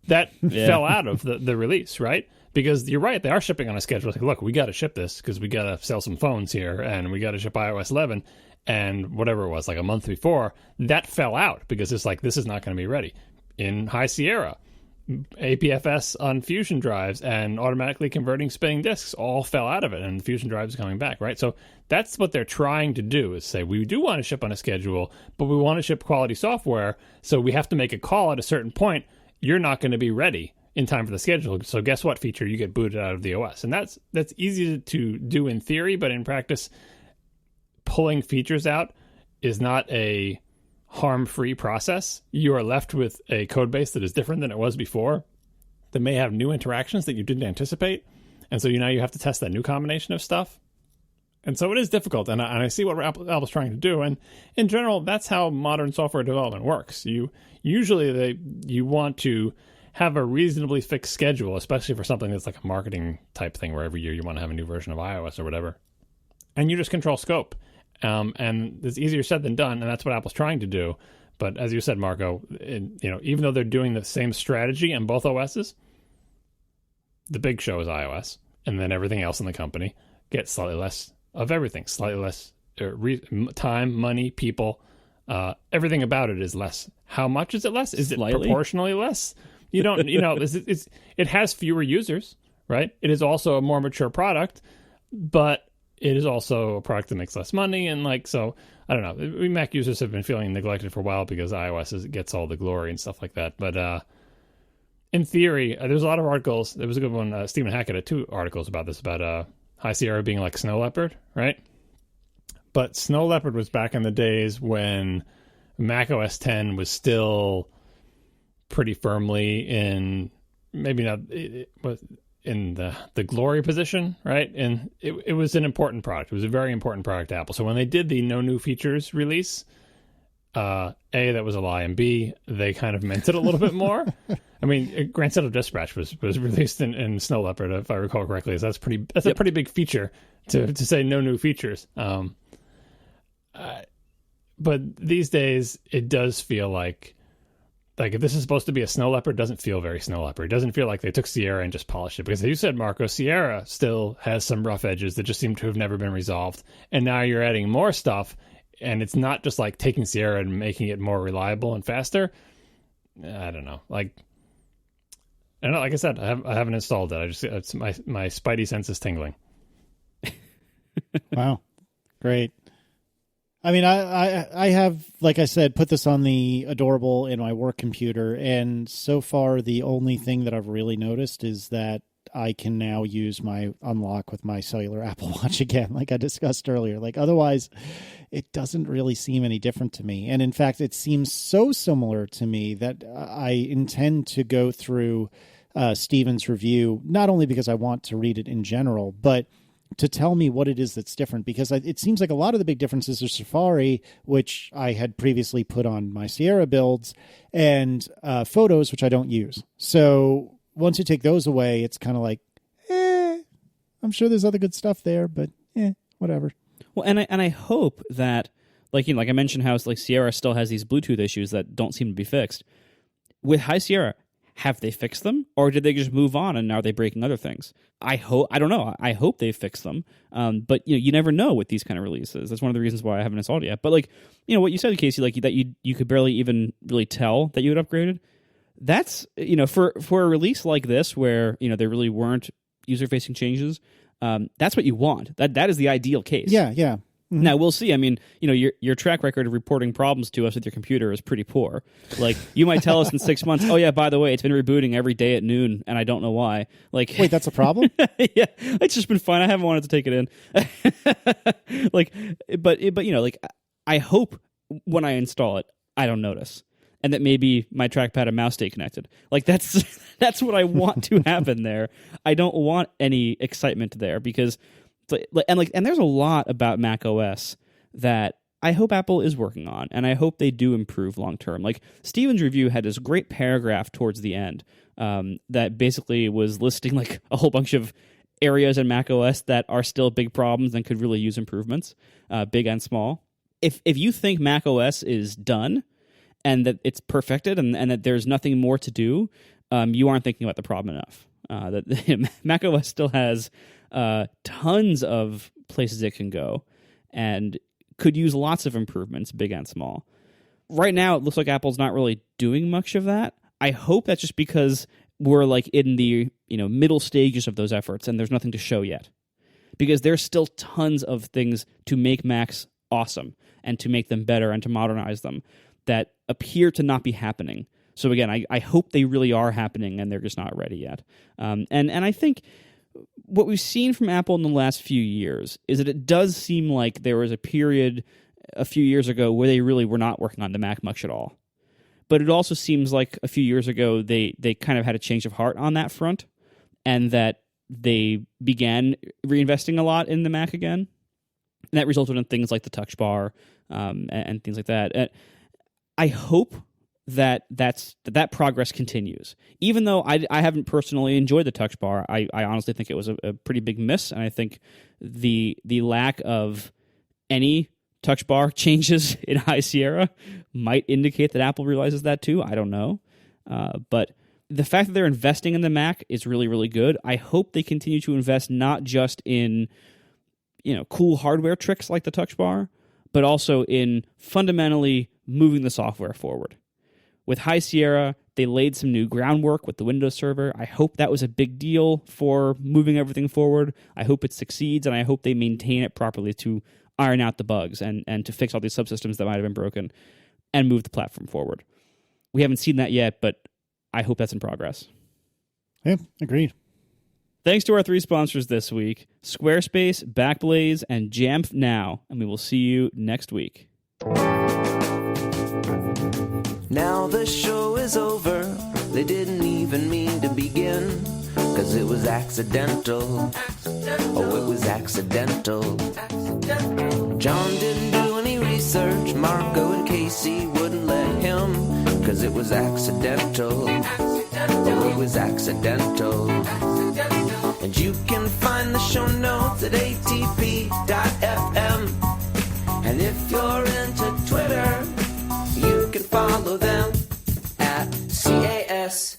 That fell out of the release, right? Because you're right, they are shipping on a schedule. Like, look, we got to ship this because we got to sell some phones here, and we got to ship iOS 11. And whatever it was, like a month before, that fell out because it's like, this is not going to be ready. In High Sierra, APFS on Fusion drives and automatically converting spinning disks all fell out of it, and the Fusion drive is coming back, right? So that's what they're trying to do, is say, we do want to ship on a schedule, but we want to ship quality software, so we have to make a call at a certain point. You're not going to be ready in time for the schedule. So guess what, feature? You get booted out of the OS. And that's easy to do in theory, but in practice, pulling features out is not a harm-free process, you are left with a code base that is different than it was before, that may have new interactions that you didn't anticipate. And so now you have to test that new combination of stuff. And so it is difficult. And I see what Apple's trying to do. And in general, that's how modern software development works. You want to have a reasonably fixed schedule, especially for something that's like a marketing type thing where every year you want to have a new version of iOS or whatever. And you just control scope. And it's easier said than done, and that's what Apple's trying to do. But as you said, Marco, even though they're doing the same strategy in both OSs, the big show is iOS, and then everything else in the company gets slightly less of everything, slightly less time, money, people. Everything about it is less. How much is it less? Is it proportionally less? You don't, it has fewer users, right? It is also a more mature product, but it is also a product that makes less money. And so, I don't know. We Mac users have been feeling neglected for a while because iOS gets all the glory and stuff like that. But in theory, there's a lot of articles. There was a good one. Stephen Hackett had 2 articles about this, about High Sierra being like Snow Leopard, right? But Snow Leopard was back in the days when Mac OS X was still pretty firmly in, maybe not, it was in the glory position, right? And it was an important product. It was a very important product to Apple. So when they did the no new features release, A, that was a lie, and B, they kind of meant it a little bit more. I mean, Grand Central Dispatch was released in Snow Leopard, if I recall correctly. So that's a pretty big feature to say no new features. But these days, it does feel like if this is supposed to be a Snow Leopard, it doesn't feel very Snow Leopard. It doesn't feel like they took Sierra and just polished it. Because as you said, Marco, Sierra still has some rough edges that just seem to have never been resolved. And now you're adding more stuff, and it's not just like taking Sierra and making it more reliable and faster. I don't know. Like I said, I haven't installed it. It's my spidey sense is tingling. Wow. Great. I mean, I have, like I said, put this on the Adorable in my work computer, and so far the only thing that I've really noticed is that I can now use my unlock with my cellular Apple Watch again, like I discussed earlier. Like otherwise, it doesn't really seem any different to me. And in fact, it seems so similar to me that I intend to go through Steven's review, not only because I want to read it in general, but to tell me what it is that's different, because it seems like a lot of the big differences are Safari, which I had previously put on my Sierra builds, and Photos, which I don't use. So once you take those away, it's kind of like, I'm sure there's other good stuff there, but whatever. Well, and I hope that, like I mentioned how like Sierra still has these Bluetooth issues that don't seem to be fixed. With High Sierra, have they fixed them, or did they just move on and now are they breaking other things? I don't know. I hope they fix them. But you never know with these kind of releases. That's one of the reasons why I haven't installed it yet. But what you said, Casey, like that you could barely even really tell that you had upgraded. That's for a release like this where there really weren't user facing changes. That's what you want. That is the ideal case. Yeah. Mm-hmm. Now we'll see. I mean, your track record of reporting problems to us with your computer is pretty poor. Like you might tell us in 6 months, oh yeah, by the way, it's been rebooting every day at noon, and I don't know why. Like, wait, that's a problem? Yeah, it's just been fun. I haven't wanted to take it in. But I hope when I install it, I don't notice, and that maybe my trackpad and mouse stay connected. Like that's what I want to happen there. I don't want any excitement there because. And there's a lot about Mac OS that I hope Apple is working on, and I hope they do improve long term. Like Steven's review had this great paragraph towards the end that basically was listing like a whole bunch of areas in Mac OS that are still big problems and could really use improvements, big and small. If you think Mac OS is done and that it's perfected and that there's nothing more to do, you aren't thinking about the problem enough. That Mac OS still has tons of places it can go and could use lots of improvements, big and small. Right now, it looks like Apple's not really doing much of that. I hope that's just because we're like in the middle stages of those efforts and there's nothing to show yet. Because there's still tons of things to make Macs awesome and to make them better and to modernize them that appear to not be happening. So again, I hope they really are happening and they're just not ready yet. And I think what we've seen from Apple in the last few years is that it does seem like there was a period a few years ago where they really were not working on the Mac much at all. But it also seems like a few years ago they kind of had a change of heart on that front, and that they began reinvesting a lot in the Mac again. And that resulted in things like the Touch Bar and things like that. I hope that progress continues. Even though I haven't personally enjoyed the Touch Bar, I honestly think it was a pretty big miss, and I think the lack of any Touch Bar changes in High Sierra might indicate that Apple realizes that too. I don't know. But the fact that they're investing in the Mac is really, really good. I hope they continue to invest not just in cool hardware tricks like the Touch Bar, but also in fundamentally moving the software forward. With High Sierra, they laid some new groundwork with the Windows Server. I hope that was a big deal for moving everything forward. I hope it succeeds, and I hope they maintain it properly to iron out the bugs and to fix all these subsystems that might have been broken and move the platform forward. We haven't seen that yet, but I hope that's in progress. Yeah, agreed. Thanks to our 3 sponsors this week, Squarespace, Backblaze, and Jamf Now, and we will see you next week. Now the show is over. They didn't even mean to begin, 'cause it was accidental. Oh, it was accidental. John didn't do any research. Marco and Casey wouldn't let him, 'cause it was accidental. Oh, it was accidental. And you can find the show notes at atp.fm. And if you're into Twitter, you can follow them at CASEYLISS.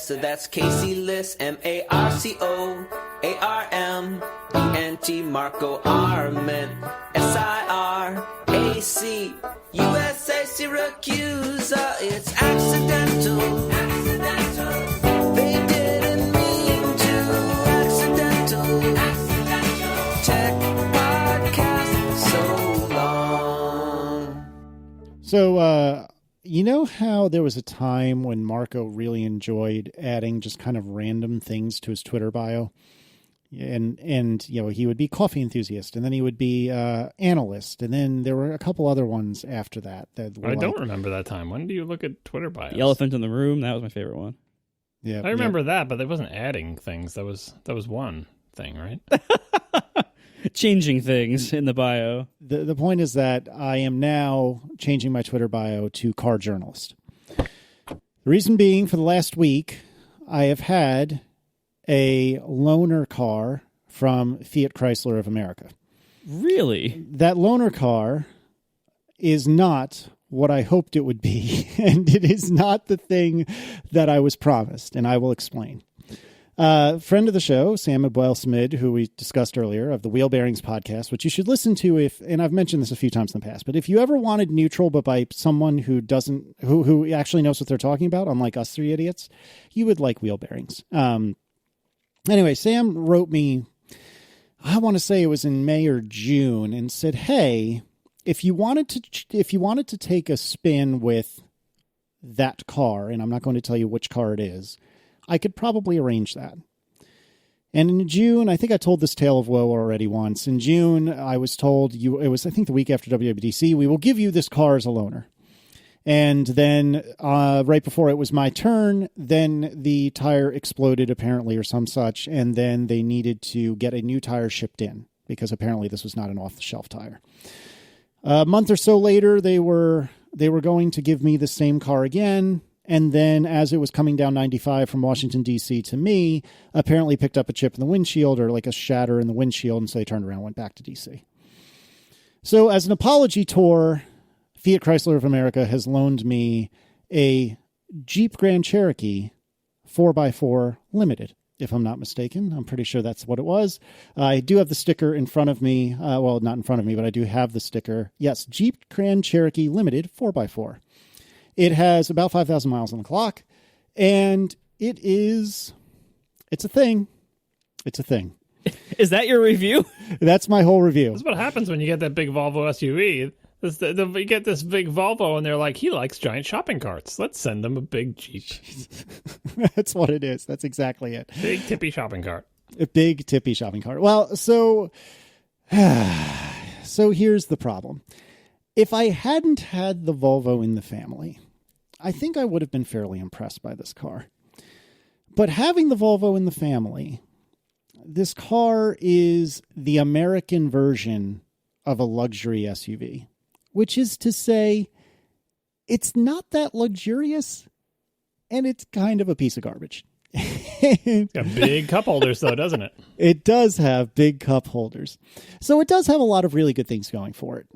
So that's Casey Liss, MARCOARMENT, Marco Arment, SIRAC, USA Syracuse. It's accidental. They didn't mean to. Accidental. Tech podcast so long. So, you know how there was a time when Marco really enjoyed adding just kind of random things to his Twitter bio? And he would be coffee enthusiast, and then he would be analyst, and then there were a couple other ones after that. I don't remember that time. When do you look at Twitter bios? The elephant in the room, that was my favorite one. Yeah, I remember that, but they wasn't adding things. That was one thing, right? Changing things in the bio. The point is that I am now changing my Twitter bio to car journalist. The reason being, for the last week, I have had a loaner car from Fiat Chrysler of America. Really? That loaner car is not what I hoped it would be, and it is not the thing that I was promised, and I will explain. Friend of the show, Sam Abwell-Smid, who we discussed earlier, of the Wheel Bearings podcast, which you should listen to and I've mentioned this a few times in the past, but if you ever wanted neutral, but by someone who actually knows what they're talking about, unlike us 3 idiots, you would like Wheel Bearings. Anyway, Sam wrote me, I want to say it was in May or June, and said, hey, if you wanted to take a spin with that car, and I'm not going to tell you which car it is, I could probably arrange that. And in June, I think I told this tale of woe already once. In June, I was told, it was, I think, the week after WWDC, we will give you this car as a loaner. And then right before it was my turn, then the tire exploded apparently or some such, and then they needed to get a new tire shipped in because apparently this was not an off-the-shelf tire. A month or so later, they were going to give me the same car again, and then as it was coming down 95 from Washington, D.C. to me, apparently picked up a chip in the windshield or like a shatter in the windshield, and so they turned around and went back to D.C. So as an apology tour, Fiat Chrysler of America has loaned me a Jeep Grand Cherokee 4x4 Limited, if I'm not mistaken. I'm pretty sure that's what it was. I do have the sticker in front of me. Well, not in front of me, but I do have the sticker. Yes, Jeep Grand Cherokee Limited 4x4. It has about 5,000 miles on the clock, and it's a thing. It's a thing. Is that your review? That's my whole review. That's what happens when you get that big Volvo SUV. You get this big Volvo, and they're like, he likes giant shopping carts. Let's send him a big Jeep. That's what it is. That's exactly it. Big tippy shopping cart. A big tippy shopping cart. Well, so So here's the problem. If I hadn't had the Volvo in the family, I think I would have been fairly impressed by this car. But having the Volvo in the family, this car is the American version of a luxury SUV, which is to say, it's not that luxurious, and it's kind of a piece of garbage. It's got big cup holders, though, doesn't it? It does have big cup holders. So it does have a lot of really good things going for it.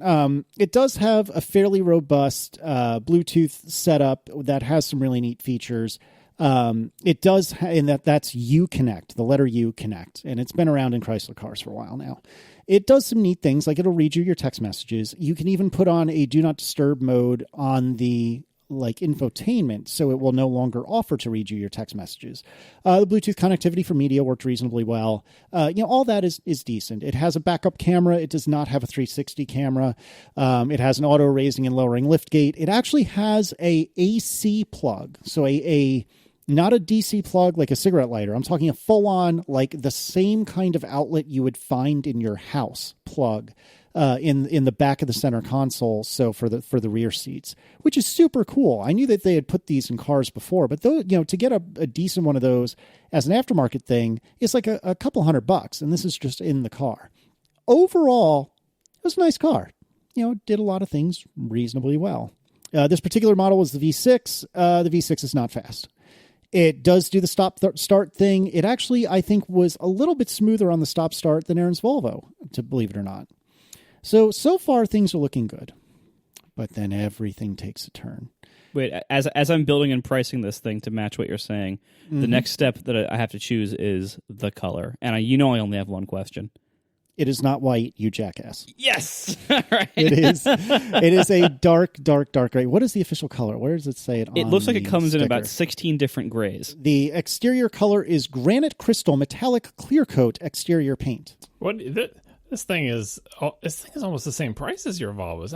It does have a fairly robust Bluetooth setup that has some really neat features. It does, in that's U Connect, the letter U Connect, and it's been around in Chrysler cars for a while now. It does some neat things, like it'll read you your text messages. You can even put on a do not disturb mode on the infotainment, so it will no longer offer to read you your text messages. The Bluetooth connectivity for media worked reasonably well. All that is decent. It has a backup camera. It does not have a 360 camera. It has an auto raising and lowering lift gate. It actually has a AC plug, so a not a DC plug like a cigarette lighter. I'm talking a full-on, like the same kind of outlet you would find in your house plug in the back of the center console. So for the rear seats, which is super cool. I knew that they had put these in cars before, but though, to get a decent one of those as an aftermarket thing, it's like a couple $100, and this is just in the car. Overall, it was a nice car. Did a lot of things reasonably well. This particular model was the V6. The V6 is not fast. It does do the stop-start thing. It actually, I think, was a little bit smoother on the stop-start than Aaron's Volvo, to believe it or not. So far, things are looking good. But then everything takes a turn. Wait, as I'm building and pricing this thing to match what you're saying, the next step that I have to choose is the color. And I only have one question. It is not white, you jackass. Yes! All right. It is a dark gray. What is the official color? Where does it say it on? It looks like it comes sticker? in about 16 different grays. The exterior color is granite crystal metallic clear coat exterior paint. This thing is almost the same price as your Volvos.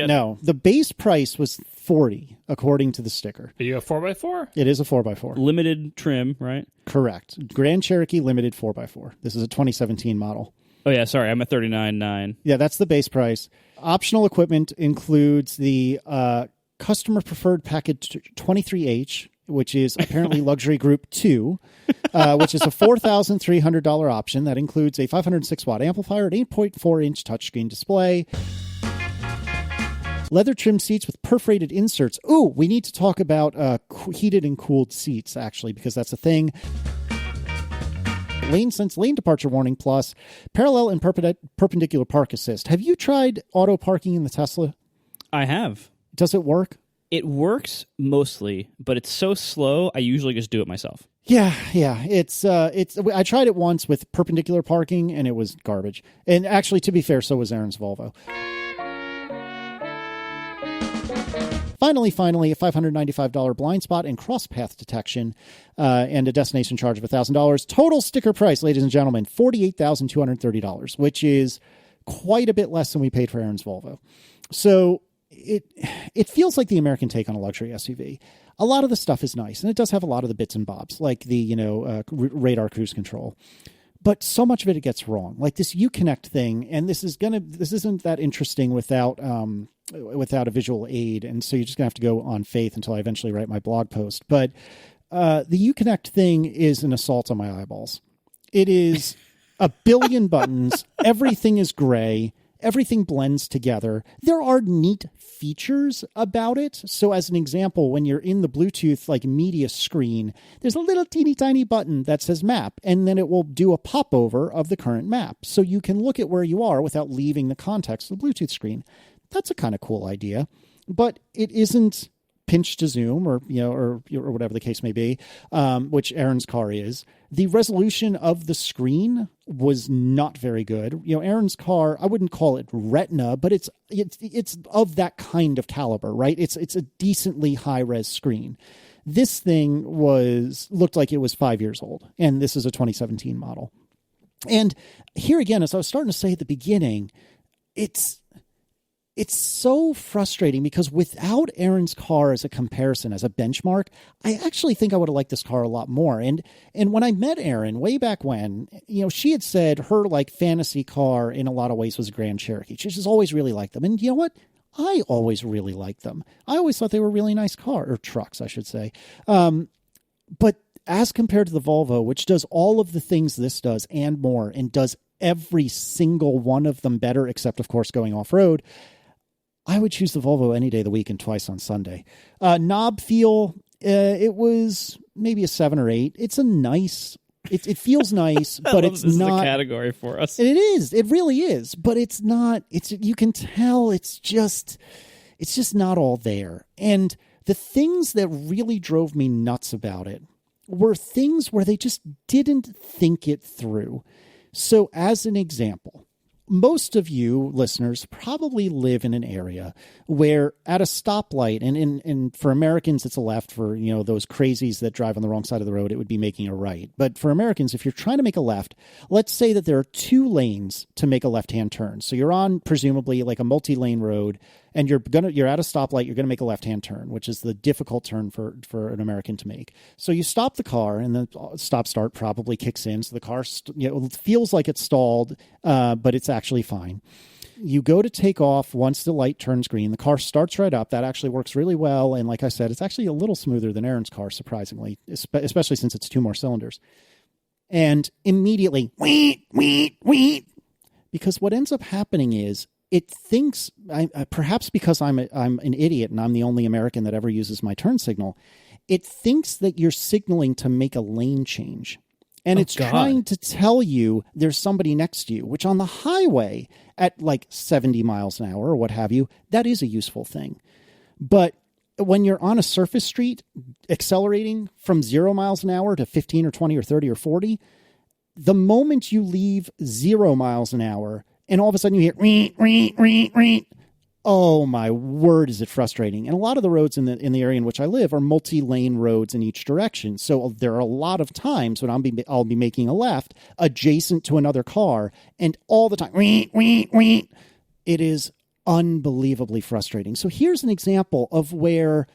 No, the base price was $40 according to the sticker. Are you a 4x4? It is a 4x4. Limited trim, right? Correct. Grand Cherokee Limited 4x4. This is a 2017 model. Oh, yeah, sorry. I'm at $39,900. Yeah, that's the base price. Optional equipment includes the customer preferred package 23H, which is apparently luxury group 2, which is a $4,300 option that includes a 506-watt amplifier, an 8.4-inch touchscreen display, leather trim seats with perforated inserts. Ooh, we need to talk about heated and cooled seats, actually, because that's a thing. Lane sense, lane departure warning plus, parallel and perpendicular park assist. Have you tried auto parking in the Tesla? I have. Does it work? It works mostly, but it's so slow, I usually just do it myself. Yeah. It's. I tried it once with perpendicular parking, and it was garbage. And actually, to be fair, so was Aaron's Volvo. Finally, a $595 blind spot and cross path detection, and a destination charge of $1,000. Total sticker price, ladies and gentlemen, $48,230, which is quite a bit less than we paid for Aaron's Volvo. So it feels like the American take on a luxury SUV. A lot of the stuff is nice, and it does have a lot of the bits and bobs, like the radar cruise control. But so much of it gets wrong, like this Uconnect thing, and this isn't that interesting without a visual aid, and so you're just gonna have to go on faith until I eventually write my blog post. But the Uconnect thing is an assault on my eyeballs. It is a billion buttons. Everything is gray. Everything blends together. There are neat features about it. So as an example, when you're in the Bluetooth media screen, there's a little teeny tiny button that says map, and then it will do a popover of the current map. So you can look at where you are without leaving the context of the Bluetooth screen. That's a kind of cool idea, but it isn't pinch to zoom or whatever the case may be, which Aaron's car is. The resolution of the screen was not very good. Aaron's car, I wouldn't call it retina, but it's of that kind of caliber, right? It's a decently high res screen. This thing looked like it was 5 years old, and this is a 2017 model. And here again, as I was starting to say at the beginning, it's so frustrating because without Erin's car as a comparison, as a benchmark, I actually think I would have liked this car a lot more. And when I met Erin way back when, she had said her like fantasy car in a lot of ways was a Grand Cherokee. She just always really liked them. And you know what? I always really liked them. I always thought they were really nice trucks, I should say. But as compared to the Volvo, which does all of the things this does and more, and does every single one of them better, except of course going off-road, I would choose the Volvo any day of the week and twice on Sunday. Knob feel, it was maybe a 7 or 8. It's a nice, it feels nice, but it's this not is a category for us. It is. It really is. But it's not, you can tell it's just not all there. And the things that really drove me nuts about it were things where they just didn't think it through. So as an example, most of you listeners probably live in an area where at a stoplight, and for Americans, it's a left. For, those crazies that drive on the wrong side of the road, it would be making a right. But for Americans, if you're trying to make a left, let's say that there are 2 lanes to make a left-hand turn. So you're on presumably like a multi-lane road, and you're at a stoplight, you're going to make a left-hand turn, which is the difficult turn for an American to make. So you stop the car, and the stop-start probably kicks in. So the car feels like it's stalled, but it's actually fine. You go to take off once the light turns green. The car starts right up. That actually works really well. And like I said, it's actually a little smoother than Erin's car, surprisingly, especially since it's 2 more cylinders. And immediately, wheat. Because what ends up happening is it thinks, perhaps because I'm an idiot and I'm the only American that ever uses my turn signal, it thinks that you're signaling to make a lane change. And it's trying to tell you there's somebody next to you, which on the highway at like 70 miles an hour or what have you, that is a useful thing. But when you're on a surface street accelerating from 0 miles an hour to 15 or 20 or 30 or 40, the moment you leave 0 miles an hour and all of a sudden you hear, oh my word, is it frustrating. And a lot of the roads in the area in which I live are multi-lane roads in each direction. So there are a lot of times when I'll be making a left adjacent to another car, and all the time, it is unbelievably frustrating. So here's an example of where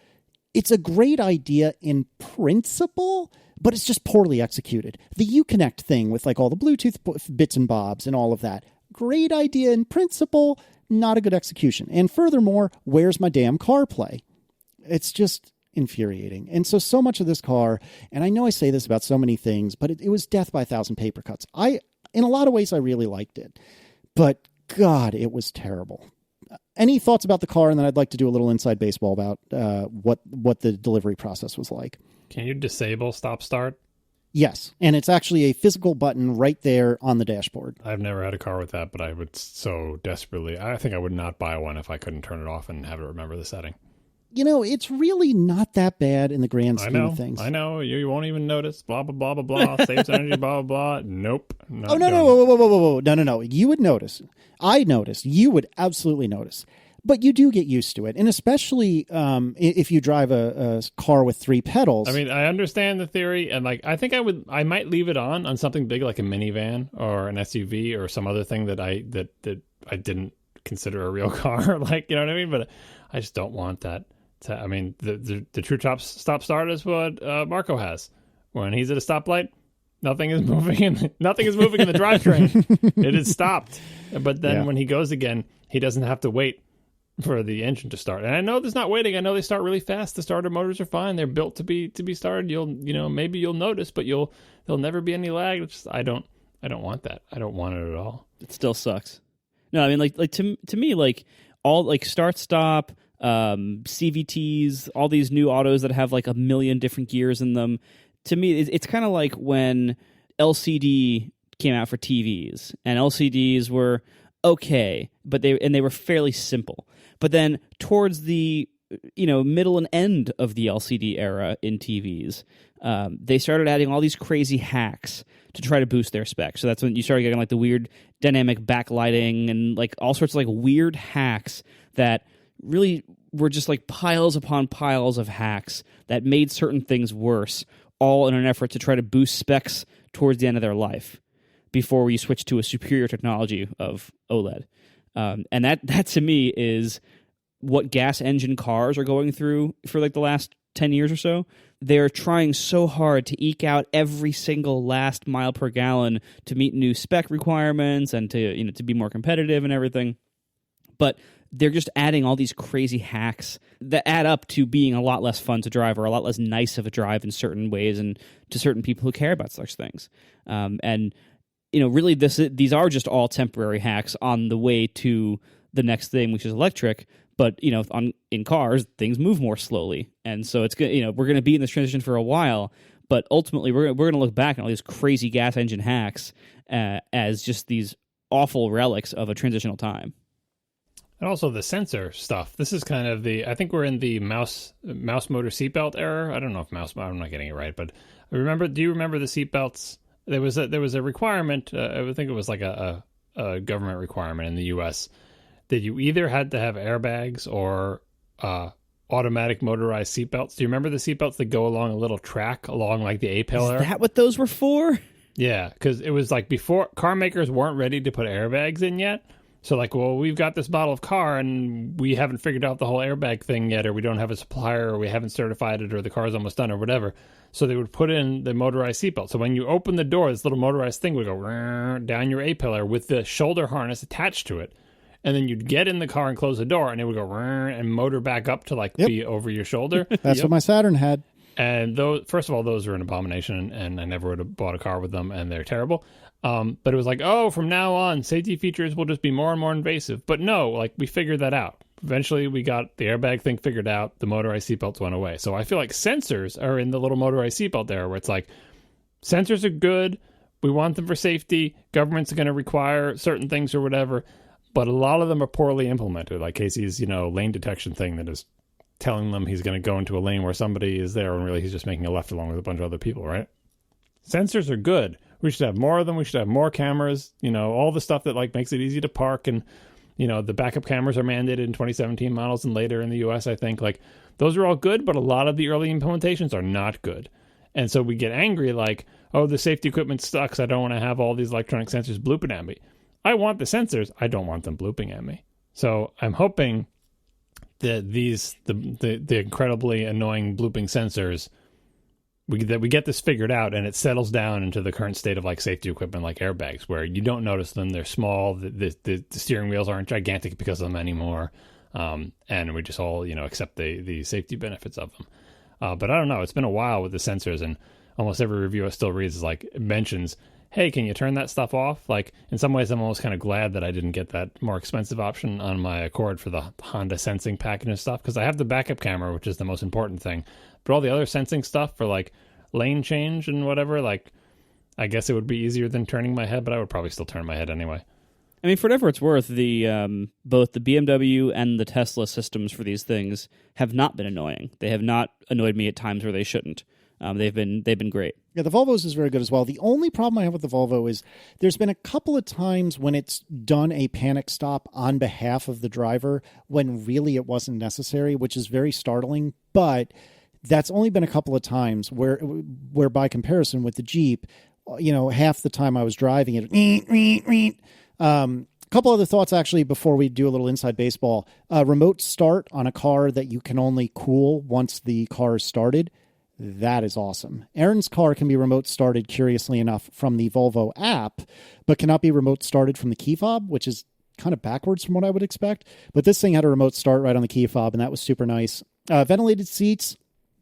it's a great idea in principle, but it's just poorly executed. The Uconnect thing with like all the Bluetooth bits and bobs and all of that. Great idea in principle, not a good execution. And furthermore, where's my damn CarPlay? It's just infuriating. And so much of this car, and I know I say this about so many things, but it was death by 1,000 paper cuts. In a lot of ways, I really liked it. But God, it was terrible. Any thoughts about the car? And then I'd like to do a little inside baseball about what the delivery process was like. Can you disable stop-start? Yes, and it's actually a physical button right there on the dashboard. I've never had a car with that, but I would so desperately... I think I would not buy one if I couldn't turn it off and have it remember the setting. It's really not that bad in the grand scheme of things. I know. You won't even notice. Blah, blah, blah, blah, blah. Saves energy, blah, blah, blah. Nope. No. Whoa. No. You would notice. I noticed. You would absolutely notice. But you do get used to it. And especially if you drive a car with 3 pedals. I mean, I understand the theory. And like, I think I might leave it on something big like a minivan or an SUV or some other thing that I didn't consider a real car. Like, you know what I mean? But I just don't want that. I mean, the true stop start is what Marco has. When he's at a stoplight, nothing is moving in the drivetrain. It is stopped. But then when he goes again, he doesn't have to wait for the engine to start. And I know there's not waiting. I know they start really fast. The starter motors are fine. They're built to be started. Maybe you'll notice, but there'll never be any lag. It's just, I don't want that. I don't want it at all. It still sucks. No, I mean, like to me, like all like start stop, CVTs, all these new autos that have like a million different gears in them. To me, it's kind of like when LCD came out for TVs, and LCDs were okay, but they were fairly simple. But then towards the middle and end of the LCD era in TVs, they started adding all these crazy hacks to try to boost their specs. So that's when you started getting like the weird dynamic backlighting and like all sorts of like weird hacks that really were just like piles upon piles of hacks that made certain things worse, all in an effort to try to boost specs towards the end of their life before we switch to a superior technology of OLED. And that to me is what gas engine cars are going through for like the last 10 years or so. They're trying so hard to eke out every single last mile per gallon to meet new spec requirements and to be more competitive and everything. But they're just adding all these crazy hacks that add up to being a lot less fun to drive or a lot less nice of a drive in certain ways and to certain people who care about such things. And really these are just all temporary hacks on the way to the next thing, which is electric. But in cars, things move more slowly, and so it's good. We're going to be in this transition for a while, but ultimately we're going to look back on all these crazy gas engine hacks as just these awful relics of a transitional time. And also the sensor stuff. This is kind of I think we're in the mouse motor seatbelt era. I don't know if I'm not getting it right, but do you remember the seatbelts? There was a requirement. I think it was like a government requirement in the U.S. that you either had to have airbags or automatic motorized seatbelts. Do you remember the seatbelts that go along a little track along like the A-pillar? Is that what those were for? Yeah, because it was like before car makers weren't ready to put airbags in yet. So like, well, we've got this model of car and we haven't figured out the whole airbag thing yet, or we don't have a supplier, or we haven't certified it, or the car's almost done, or whatever. So they would put in the motorized seatbelt. So when you open the door, this little motorized thing would go down your A-pillar with the shoulder harness attached to it. And then you'd get in the car and close the door, and it would go and motor back up to be over your shoulder. That's what my Saturn had. And those, first of all, those are an abomination, and I never would have bought a car with them, and they're terrible. But it was like, from now on, safety features will just be more and more invasive. But no, we figured that out. Eventually, we got the airbag thing figured out. The motorized seatbelts went away. So I feel like sensors are in the little motorized seatbelt there, where it's like, sensors are good. We want them for safety. Governments are going to require certain things or whatever. But a lot of them are poorly implemented, like Casey's, lane detection thing that is telling them he's going to go into a lane where somebody is there, and really he's just making a left along with a bunch of other people, right? Sensors are good. We should have more of them. We should have more cameras, all the stuff that makes it easy to park. And, the backup cameras are mandated in 2017 models and later in the US, I think. Those are all good, but a lot of the early implementations are not good. And so we get angry the safety equipment sucks. I don't want to have all these electronic sensors blooping at me. I want the sensors. I don't want them blooping at me. So I'm hoping that the incredibly annoying blooping sensors, we get this figured out and it settles down into the current state of safety equipment like airbags, where you don't notice them. They're small. The steering wheels aren't gigantic because of them anymore. And we just all accept the safety benefits of them. But I don't know. It's been a while with the sensors, and almost every review I still read is mentions, hey, can you turn that stuff off? In some ways, I'm almost kind of glad that I didn't get that more expensive option on my Accord for the Honda sensing package and stuff, because I have the backup camera, which is the most important thing. But all the other sensing stuff for lane change and whatever, I guess it would be easier than turning my head, but I would probably still turn my head anyway. I mean, for whatever it's worth, the both the BMW and the Tesla systems for these things have not been annoying. They have not annoyed me at times where they shouldn't. They've been great. Yeah, the Volvo's is very good as well. The only problem I have with the Volvo is there's been a couple of times when it's done a panic stop on behalf of the driver when really it wasn't necessary, which is very startling. But that's only been a couple of times where by comparison with the Jeep, half the time I was driving it. Couple other thoughts, actually, before we do a little inside baseball. Remote start on a car that you can only cool once the car is started. That is awesome. Aaron's car can be remote started, curiously enough, from the Volvo app, but cannot be remote started from the key fob, which is kind of backwards from what I would expect. But this thing had a remote start right on the key fob, and that was super nice. Ventilated seats,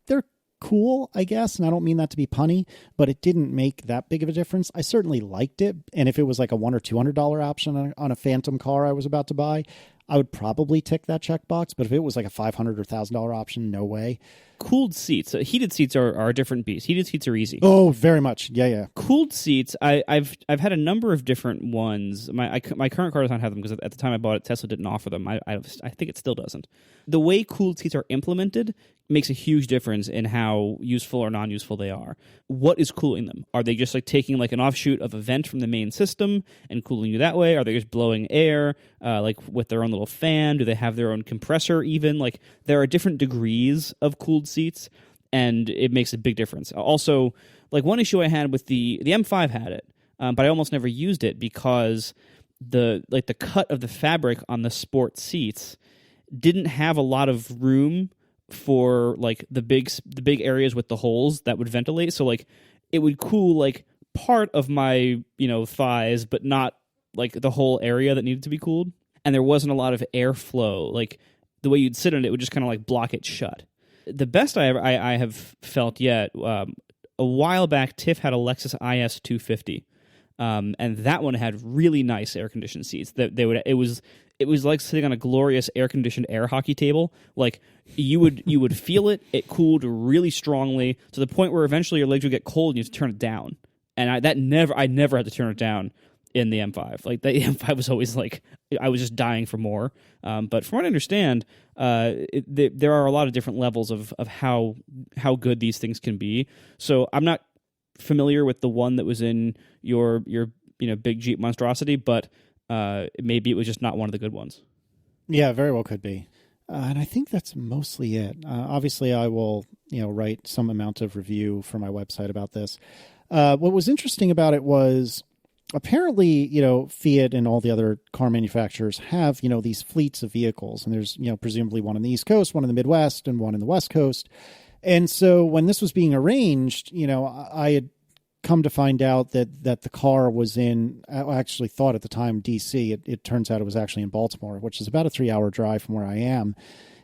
they're cool, I guess, and I don't mean that to be punny, but it didn't make that big of a difference. I certainly liked it, and if it was a $100 or $200 option on a Phantom car I was about to buy, I would probably tick that checkbox. But if it was a $500 or $1,000 option, no way. Cooled seats. Heated seats are a different beast. Heated seats are easy. Oh, very much. Yeah. Cooled seats, I've had a number of different ones. My current car does not have them because at the time I bought it, Tesla didn't offer them. I think it still doesn't. The way cooled seats are implemented makes a huge difference in how useful or non-useful they are. What is cooling them? Are they just taking an offshoot of a vent from the main system and cooling you that way? Are they just blowing air with their own little fan? Do they have their own compressor even? There are different degrees of cooled seats, and it makes a big difference. Also, one issue I had with the M5 had it, but I almost never used it because the cut of the fabric on the sport seats didn't have a lot of room for like the big areas with the holes that would ventilate. So like it would cool like part of my, thighs, but not like the whole area that needed to be cooled. And there wasn't a lot of airflow. Like the way you'd sit on it would just kind of like block it shut. The best I have felt yet, a while back, Tiff had a Lexus IS 250. And that one had really nice air conditioned seats. It was like sitting on a glorious air conditioned air hockey table. Like you would feel it. It cooled really strongly to the point where eventually your legs would get cold and you have to turn it down. And I never had to turn it down in the M5. Like the M5 was always like I was just dying for more. But from what I understand, there are a lot of different levels of how good these things can be. So I'm not familiar with the one that was in your big Jeep monstrosity, but maybe it was just not one of the good ones. Yeah, very well could be. And I think that's mostly it. Obviously, I will write some amount of review for my website about this. What was interesting about it was apparently, Fiat and all the other car manufacturers have, these fleets of vehicles, and there's, presumably one on the East Coast, one in the Midwest, and one in the West Coast. And so when this was being arranged, I had come to find out that the car was in, I actually thought at the time, DC. It turns out it was actually in Baltimore, which is about a 3-hour drive from where I am.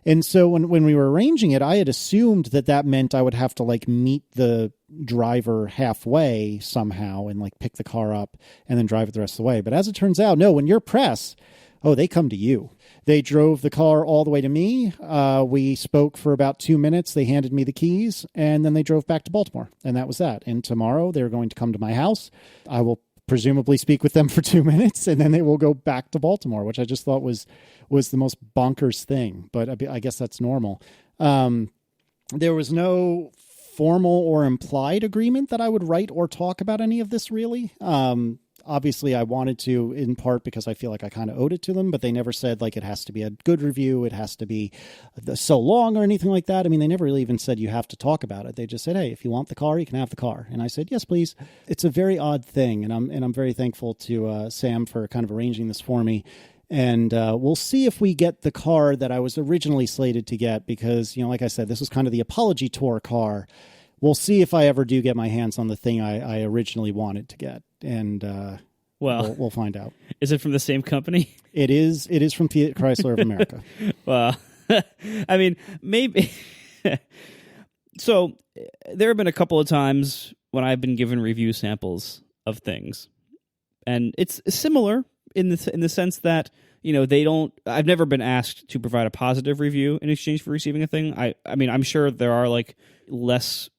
And so when we were arranging it, I had assumed that meant I would have to like meet the driver halfway somehow and like pick the car up and then drive it the rest of the way. But as it turns out, no, when you're press, they come to you. They drove the car all the way to me. We spoke for about 2 minutes. They handed me the keys, and then they drove back to Baltimore. And that was that. And tomorrow they're going to come to my house. I will presumably speak with them for 2 minutes, and then they will go back to Baltimore, which I just thought was the most bonkers thing. But I guess that's normal. There was no formal or implied agreement that I would write or talk about any of this, really. Obviously, I wanted to, in part because I feel like I kind of owed it to them, but they never said like it has to be a good review, it has to be so long or anything like that. I mean, they never really even said you have to talk about it. They just said, hey, if you want the car, you can have the car. And I said, yes, please. It's a very odd thing, and I'm very thankful to Sam for kind of arranging this for me. And we'll see if we get the car that I was originally slated to get because, like I said, this was kind of the apology tour car. We'll see if I ever do get my hands on the thing I originally wanted to get. And we'll find out. Is it from the same company? It is from Fiat Chrysler of America. Well, I mean, maybe. So there have been a couple of times when I've been given review samples of things. And it's similar in the sense that, they don't. I've never been asked to provide a positive review in exchange for receiving a thing. I mean, I'm sure there are like less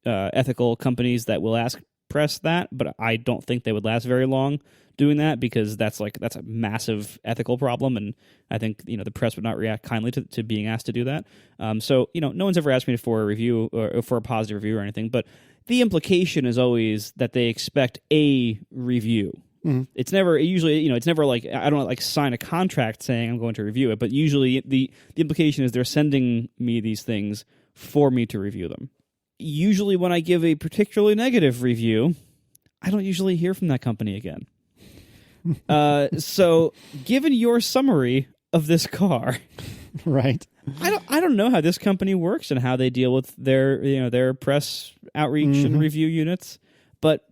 ethical companies that will ask press that, but I don't think they would last very long doing that because that's a massive ethical problem, and I think the press would not react kindly to being asked to do that. So no one's ever asked me for a review or for a positive review or anything, but the implication is always that they expect a review. Mm-hmm. It's never it's never like I don't like sign a contract saying I'm going to review it, but usually the implication is they're sending me these things for me to review them. Usually when I give a particularly negative review, I don't usually hear from that company again. So given your summary of this car, right? I don't know how this company works and how they deal with their press outreach and review units, but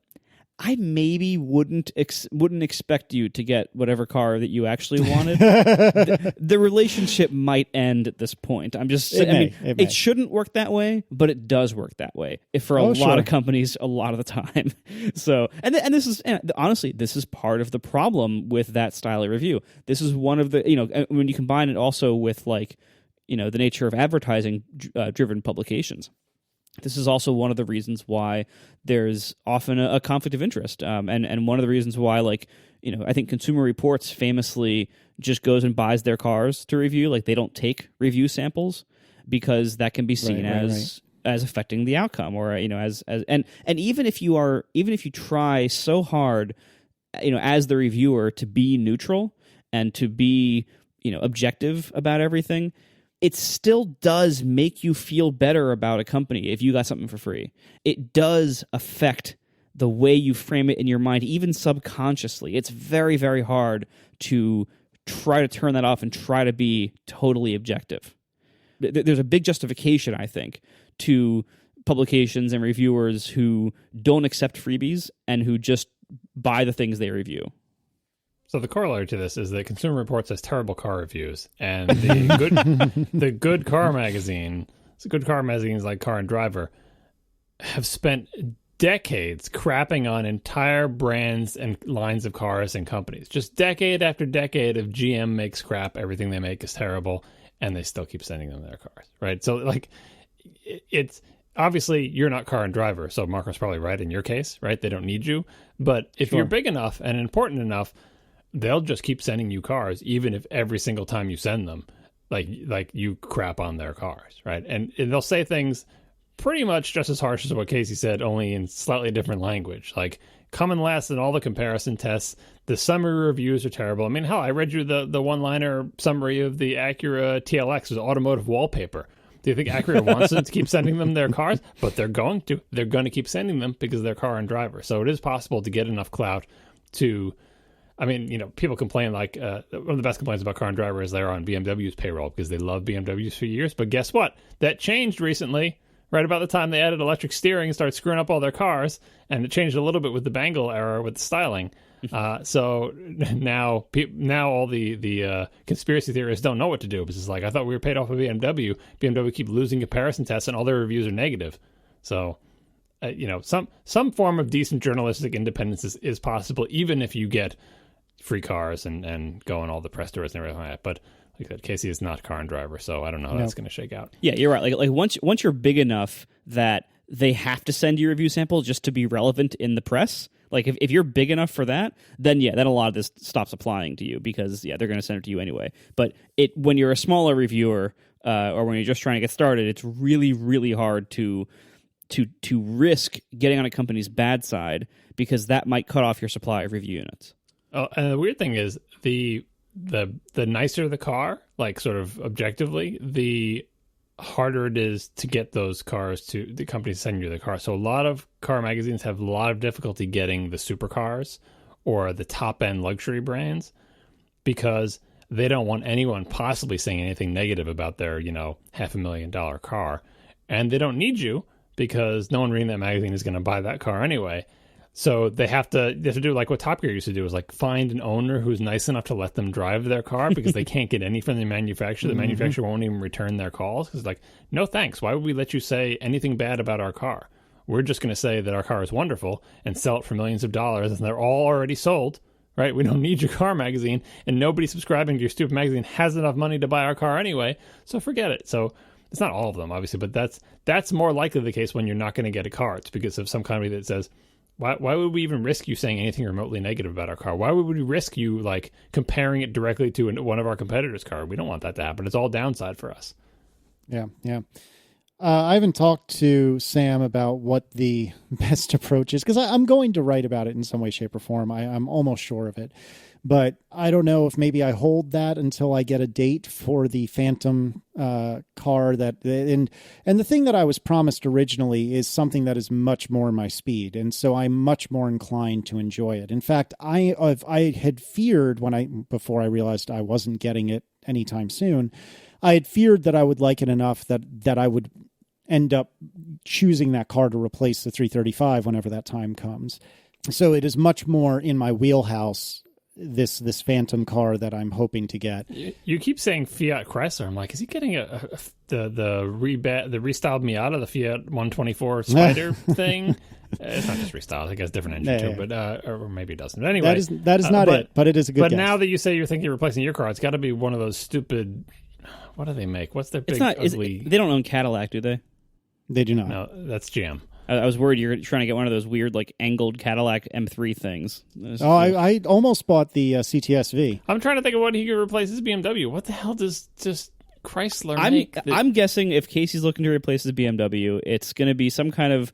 I maybe wouldn't expect you to get whatever car that you actually wanted. The relationship might end at this point. I'm just saying, it shouldn't work that way, but it does work that way for a lot of companies a lot of the time. So, and this is honestly, this is part of the problem with that style of review. This is one of the when you combine it also with like the nature of advertising driven publications. This is also one of the reasons why there's often a conflict of interest, and one of the reasons why, I think Consumer Reports famously just goes and buys their cars to review. Like they don't take review samples because that can be seen as affecting the outcome, or as even if you try so hard, as the reviewer to be neutral and to be objective about everything. It still does make you feel better about a company if you got something for free. It does affect the way you frame it in your mind, even subconsciously, it's very, very hard to try to turn that off and try to be totally objective. There's a big justification, I think, to publications and reviewers who don't accept freebies and who just buy the things they review. So the corollary to this is that Consumer Reports has terrible car reviews, and the good car magazines like Car and Driver have spent decades crapping on entire brands and lines of cars and companies. Just decade after decade of GM makes crap, everything they make is terrible, and they still keep sending them their cars, right? So, like, it's obviously you're not Car and Driver, so Marco's probably right in your case, right? They don't need you. But if you're big enough and important enough, they'll just keep sending you cars, even if every single time you send them, like you crap on their cars, right? And they'll say things pretty much just as harsh as what Casey said, only in slightly different language. Like, coming last in all the comparison tests, the summary reviews are terrible. I mean, hell, I read you the one-liner summary of the Acura TLX with automotive wallpaper. Do you think Acura wants them to keep sending them their cars? But they're going to. They're going to keep sending them because they're Car and Driver. So it is possible to get enough clout to... I mean, you know, people complain like one of the best complaints about Car and Driver is they're on BMW's payroll because they love BMWs for years. But guess what? That changed recently, right about the time they added electric steering and started screwing up all their cars. And it changed a little bit with the Bangle era with the styling. So now all the conspiracy theorists don't know what to do because it's like, I thought we were paid off of BMW. BMW keep losing comparison tests and all their reviews are negative. So, you know, some form of decent journalistic independence is possible, even if you get free cars and go on all the press tours and everything like that. But like that, Casey is not Car and Driver, so I don't know how that's going to shake out. Yeah, you're right. Like once you're big enough that they have to send you a review sample just to be relevant in the press, like if you're big enough for that, then a lot of this stops applying to you because they're going to send it to you anyway. But when you're a smaller reviewer or when you're just trying to get started, it's really, really hard to risk getting on a company's bad side because that might cut off your supply of review units. Oh, and the weird thing is the nicer the car, like sort of objectively, the harder it is to get those cars to the companies sending you the car. So a lot of car magazines have a lot of difficulty getting the supercars or the top end luxury brands because they don't want anyone possibly saying anything negative about their, $500,000 car. And they don't need you because no one reading that magazine is going to buy that car anyway. So they have to do like what Top Gear used to do, is like find an owner who's nice enough to let them drive their car because they can't get any from the manufacturer. The manufacturer won't even return their calls. It's like, no thanks. Why would we let you say anything bad about our car? We're just going to say that our car is wonderful and sell it for millions of dollars, and they're all already sold, right? We don't need your car magazine, and nobody subscribing to your stupid magazine has enough money to buy our car anyway, so forget it. So it's not all of them, obviously, but that's more likely the case when you're not going to get a car. It's because of some company that says, Why would we even risk you saying anything remotely negative about our car? Why would we risk you like comparing it directly to one of our competitors' car? We don't want that to happen. It's all downside for us. Yeah. I haven't talked to Sam about what the best approach is because I'm going to write about it in some way, shape, or form. I'm almost sure of it. But I don't know if maybe I hold that until I get a date for the Phantom car. And the thing that I was promised originally is something that is much more my speed, and so I'm much more inclined to enjoy it. In fact, I had feared before I realized I wasn't getting it anytime soon, I had feared that I would like it enough that I would end up choosing that car to replace the 335 whenever that time comes. So it is much more in my wheelhouse, this Phantom car that I'm hoping to get. You keep saying Fiat Chrysler. I'm like, is he getting the restyled Miata, the Fiat 124 Spider thing? It's not just restyled. I think it's a different engine too, but or maybe it doesn't. But anyway, that is not it. But it is a good. But guess. Now that you say you're thinking of replacing your car, it's got to be one of those stupid. What do they make? What's their big ugly? They don't own Cadillac, do they? They do not. No, that's GM. I was worried you're trying to get one of those weird, like, angled Cadillac M3 things. I almost bought the CTS-V. I'm trying to think of what he could replace his BMW. What the hell does just Chrysler make? I'm guessing if Casey's looking to replace his BMW, it's going to be some kind of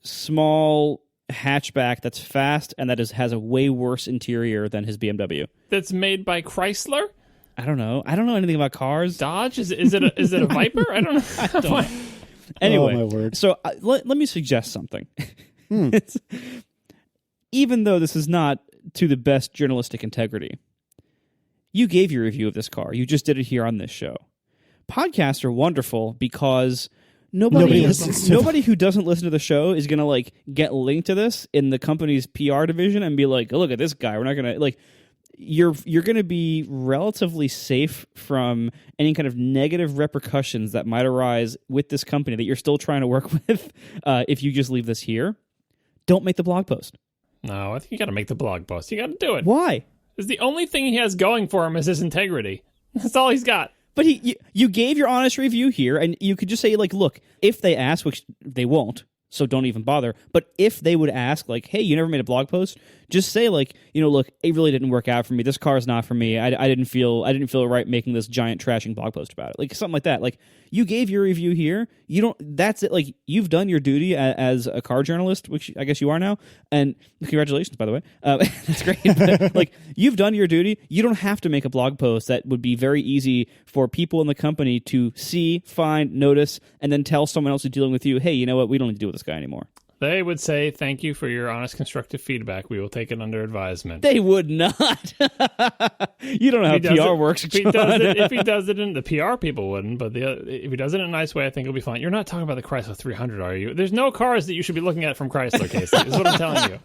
small hatchback that's fast and that has a way worse interior than his BMW. That's made by Chrysler? I don't know. I don't know anything about cars. Dodge? Is it a Viper? I don't know. I don't. Anyway, oh, my word. So let me suggest something. even though this is not to the best journalistic integrity, you gave your review of this car. You just did it here on this show. Podcasts are wonderful because nobody who doesn't listen to the show is going to like get linked to this in the company's PR division and be like, oh, look at this guy. We're not going to like. You're going to be relatively safe from any kind of negative repercussions that might arise with this company that you're still trying to work with if you just leave this here. Don't make the blog post. No, I think you got to make the blog post. You got to do it. Why? Because the only thing he has going for him is his integrity. That's all he's got. But you gave your honest review here, and you could just say, like, look, if they ask, which they won't, so don't even bother. But if they would ask, like, hey, you never made a blog post, just say, like, look, it really didn't work out for me. This car is not for me. I didn't feel right making this giant trashing blog post about it. Like, something like that. Like, you gave your review here. That's it. Like, you've done your duty as a car journalist, which I guess you are now. And congratulations, by the way. That's great. But, like, you've done your duty. You don't have to make a blog post that would be very easy for people in the company to see, find, notice, and then tell someone else who's dealing with you, hey, you know what? We don't need to deal with this guy anymore. They would say, thank you for your honest, constructive feedback. We will take it under advisement. They would not. You don't know how PR works, John. If he does it in the PR people wouldn't, but if he does it in a nice way, I think it'll be fine. You're not talking about the Chrysler 300, are you? There's no cars that you should be looking at from Chrysler, Casey, is what I'm telling you.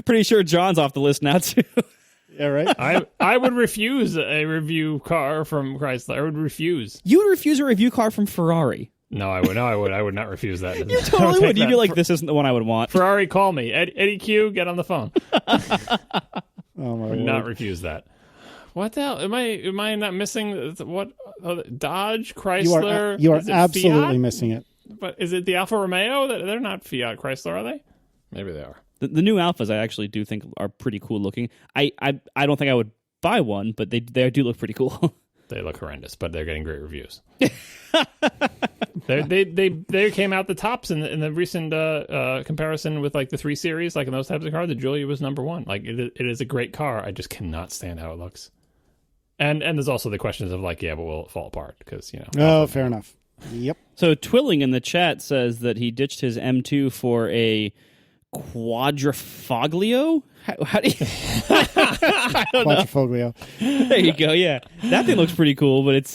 Pretty sure John's off the list now, too. Yeah, right? I would refuse a review car from Chrysler. I would refuse. You would refuse a review car from Ferrari. No, I would. I would not refuse that. You totally would. You'd be like, this isn't the one I would want. Ferrari, call me. Eddie Q, get on the phone. Oh my would not refuse that. What the hell? Am I not missing what? Dodge, Chrysler? You are absolutely Fiat? Missing it. But is it the Alfa Romeo? They're not Fiat Chrysler, are they? Maybe they are. The new Alphas I actually do think are pretty cool looking. I don't think I would buy one, but they do look pretty cool. They look horrendous, but they're getting great reviews. They came out the tops in the recent comparison with like the 3 Series, like in those types of cars. The Giulia was number 1. Like it is a great car. I just cannot stand how it looks. And there's also the questions of like, yeah, but will it fall apart? Because Oh, fair enough. Yep. So Twilling in the chat says that he ditched his M2 for a Quadrifoglio. How do you? I don't know. Quadrifoglio. There you go. Yeah, that thing looks pretty cool. But it's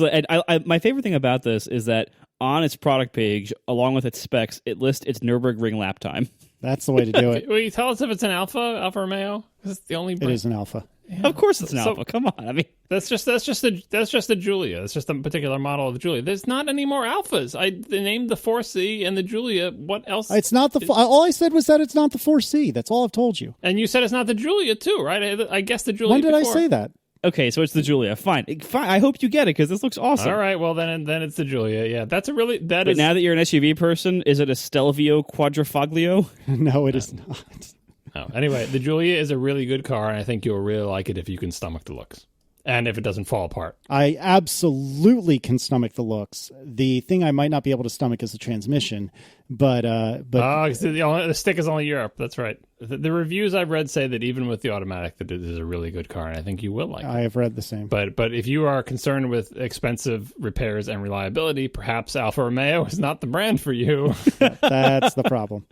my favorite thing about this is that on its product page, along with its specs, it lists its Nürburgring lap time. That's the way to do it. Will you tell us if it's an Alfa Romeo? It's the only brand. It is an Alpha. Yeah. Of course it's an Alpha. Come on. I mean, that's just the Giulia. That's just a particular model of the Giulia. There's not any more Alphas. They named the 4C and the Giulia. What else? It's not the. All I said was that it's not the 4C. That's all I've told you. And you said it's not the Giulia too, right? I guess the Giulia. When did before. I say that? Okay, so it's the Giulia. Fine. I hope you get it because this looks awesome. All right. Well, then it's the Giulia. Yeah, that's a really But now that you're an SUV person, is it a Stelvio Quadrifoglio? No, it is not. No. Anyway, the Giulia is a really good car, and I think you'll really like it if you can stomach the looks. And if it doesn't fall apart. I absolutely can stomach the looks. The thing I might not be able to stomach is the transmission, but the stick is only Europe. That's right. The reviews I've read say that even with the automatic, that it is a really good car, and I think you will like it. I have read the same. But if you are concerned with expensive repairs and reliability, perhaps Alfa Romeo is not the brand for you. That's the problem.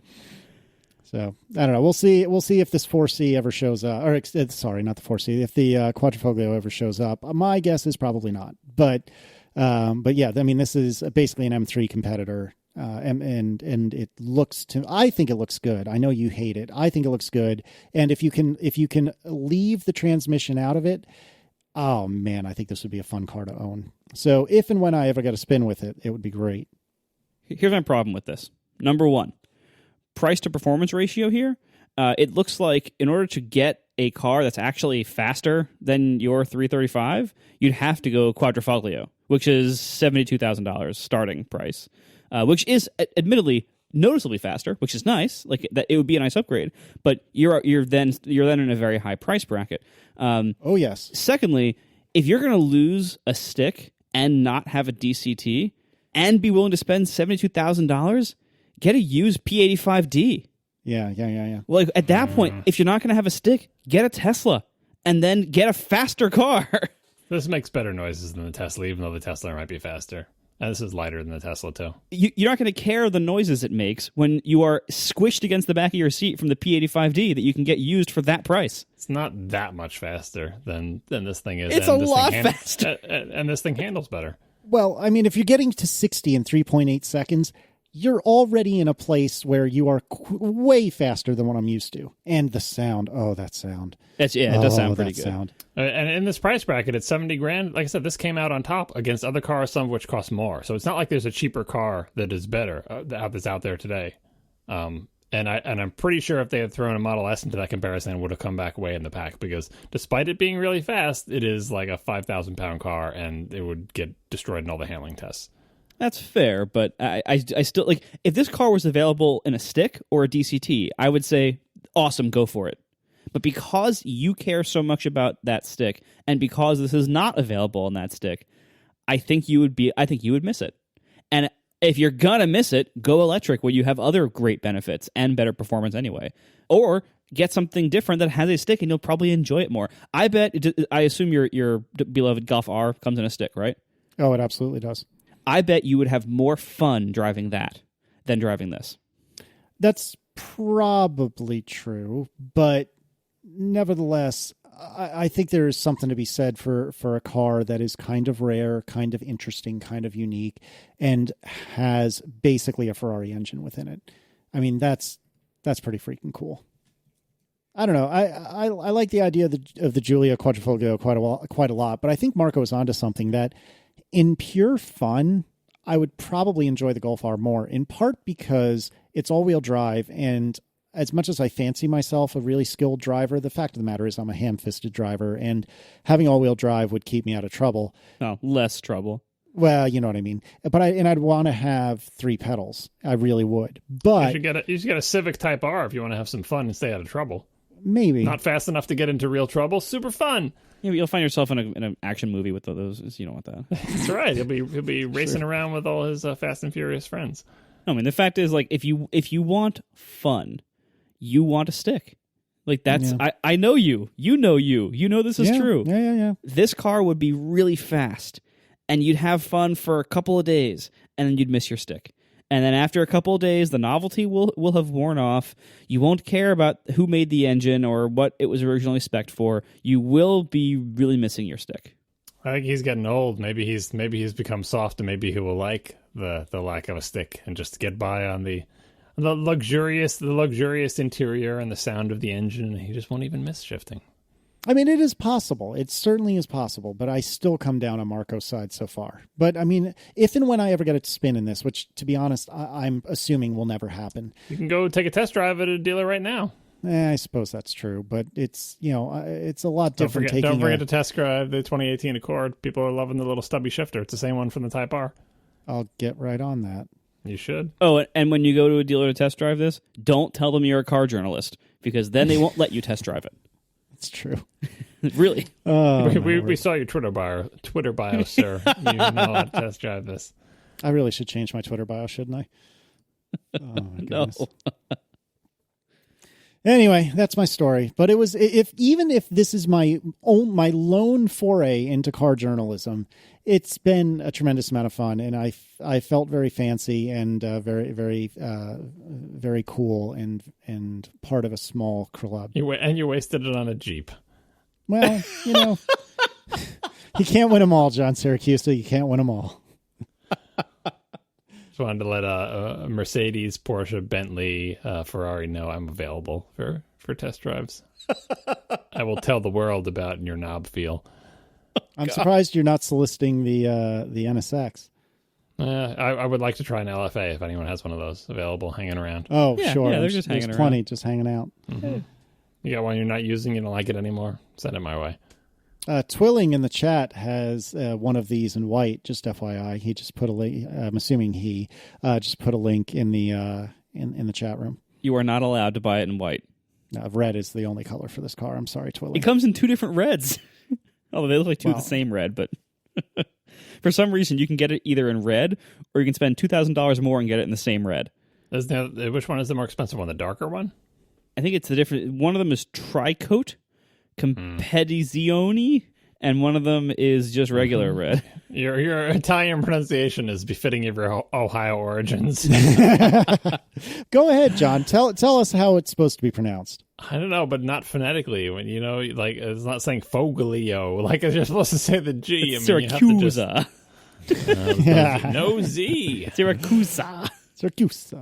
So I don't know. We'll see. We'll see if this 4C ever shows up. Or sorry, not the 4C. If the Quadrifoglio ever shows up, my guess is probably not. But yeah, I mean, this is basically an M3 competitor, and it looks to. I think it looks good. I know you hate it. I think it looks good. And if you can leave the transmission out of it, oh man, I think this would be a fun car to own. So if and when I ever get a spin with it, it would be great. Here's my problem with this. Number 1. Price to performance ratio here. It looks like in order to get a car that's actually faster than your 335, you'd have to go Quadrifoglio, which is $72,000 starting price, which is admittedly noticeably faster, which is nice. Like that, it would be a nice upgrade. But you're then in a very high price bracket. Oh yes. Secondly, if you're going to lose a stick and not have a DCT and be willing to spend $72,000. Get a used P85D. Yeah. Well, like, at that point, if you're not going to have a stick, get a Tesla and then get a faster car. This makes better noises than the Tesla, even though the Tesla might be faster. And this is lighter than the Tesla, too. You're not going to care the noises it makes when you are squished against the back of your seat from the P85D that you can get used for that price. It's not that much faster than this thing is. It's a lot faster. And this thing handles better. Well, I mean, if you're getting to 60 in 3.8 seconds, you're already in a place where you are way faster than what I'm used to. And the sound, that sound. It does sound pretty good. Sound. And in this price bracket, it's $70,000. Like I said, this came out on top against other cars, some of which cost more. So it's not like there's a cheaper car that is better that's out there today. And I'm pretty sure if they had thrown a Model S into that comparison, it would have come back way in the pack, because despite it being really fast, it is like a 5,000-pound car, and it would get destroyed in all the handling tests. That's fair, but I still, like, if this car was available in a stick or a DCT, I would say, awesome, go for it. But because you care so much about that stick, and because this is not available in that stick, I think you would miss it. And if you're gonna miss it, go electric, where you have other great benefits and better performance anyway. Or get something different that has a stick, and you'll probably enjoy it more. I assume your beloved Golf R comes in a stick, right? Oh, it absolutely does. I bet you would have more fun driving that than driving this. That's probably true, but nevertheless, I think there is something to be said for a car that is kind of rare, kind of interesting, kind of unique, and has basically a Ferrari engine within it. I mean, that's pretty freaking cool. I don't know. I like the idea of the Giulia Quadrifoglio quite a lot, but I think Marco is onto something that, in pure fun, I would probably enjoy the Golf R more, in part because it's all-wheel drive, and as much as I fancy myself a really skilled driver, the fact of the matter is I'm a ham-fisted driver, and having all-wheel drive would keep me out of trouble. Oh, less trouble. Well, you know what I mean. But I'd want to have 3 pedals. I really would. But you should get a Civic Type R if you want to have some fun and stay out of trouble. Maybe. Not fast enough to get into real trouble. Super fun. Yeah, but you'll find yourself in an action movie with those. You don't want that. That's right. He'll be racing around with all his Fast and Furious friends. I mean, the fact is, like, if you want fun, you want a stick. Like, that's I know you. You know this is true. Yeah. This car would be really fast, and you'd have fun for a couple of days, and then you'd miss your stick. And then after a couple of days, the novelty will have worn off. You won't care about who made the engine or what it was originally spec'd for. You will be really missing your stick. I think he's getting old. Maybe he's become soft, and maybe he will like the lack of a stick and just get by on the luxurious interior and the sound of the engine, and he just won't even miss shifting. I mean, it is possible. It certainly is possible, but I still come down on Marco's side so far. But, I mean, if and when I ever get a spin in this, which, to be honest, I'm assuming will never happen. You can go take a test drive at a dealer right now. I suppose that's true, but it's, it's a lot different. Don't forget to test drive the 2018 Accord. People are loving the little stubby shifter. It's the same one from the Type R. I'll get right on that. You should. Oh, and when you go to a dealer to test drive this, don't tell them you're a car journalist, because then they won't let you test drive it. It's true. Really? We saw your Twitter bio, sir. You know how to test drive this. I really should change my Twitter bio, shouldn't I? Oh, my goodness. No. Anyway, that's my story. But it was even if this is my lone foray into car journalism, it's been a tremendous amount of fun, and I felt very fancy and very very very cool and part of a small club. You wasted it on a Jeep. Well, you can't win them all, John Syracuse. You can't win them all. Just wanted to let a Mercedes, Porsche, Bentley, Ferrari know I'm available for test drives. I will tell the world about your knob feel. I'm surprised you're not soliciting the NSX. I would like to try an LFA if anyone has one of those available, hanging around. Oh, yeah, sure. Yeah, they're just hanging There's around. plenty just hanging out. Mm-hmm. You got one you're not using, you don't like it anymore? Send it my way. Twilling in the chat has one of these in white, just FYI. He just put a link. I'm assuming he just put a link in the in the chat room. You are not allowed to buy it in white. Red is the only color for this car. I'm sorry, Twilling. It comes in 2 different reds. Oh, they look like 2 of the same red, but for some reason you can get it either in red or you can spend $2,000 more and get it in the same red. Which one is the more expensive one? The darker one? I think it's the different. One of them is Tricoat Competizione, and one of them is just regular red. Your Italian pronunciation is befitting of your Ohio origins. Go ahead, John. Tell us how it's supposed to be pronounced. I don't know, but not phonetically. When like it's not saying Foglio. Like you're supposed to say the G. Syracuse. No Z. Syracuse. Syracuse.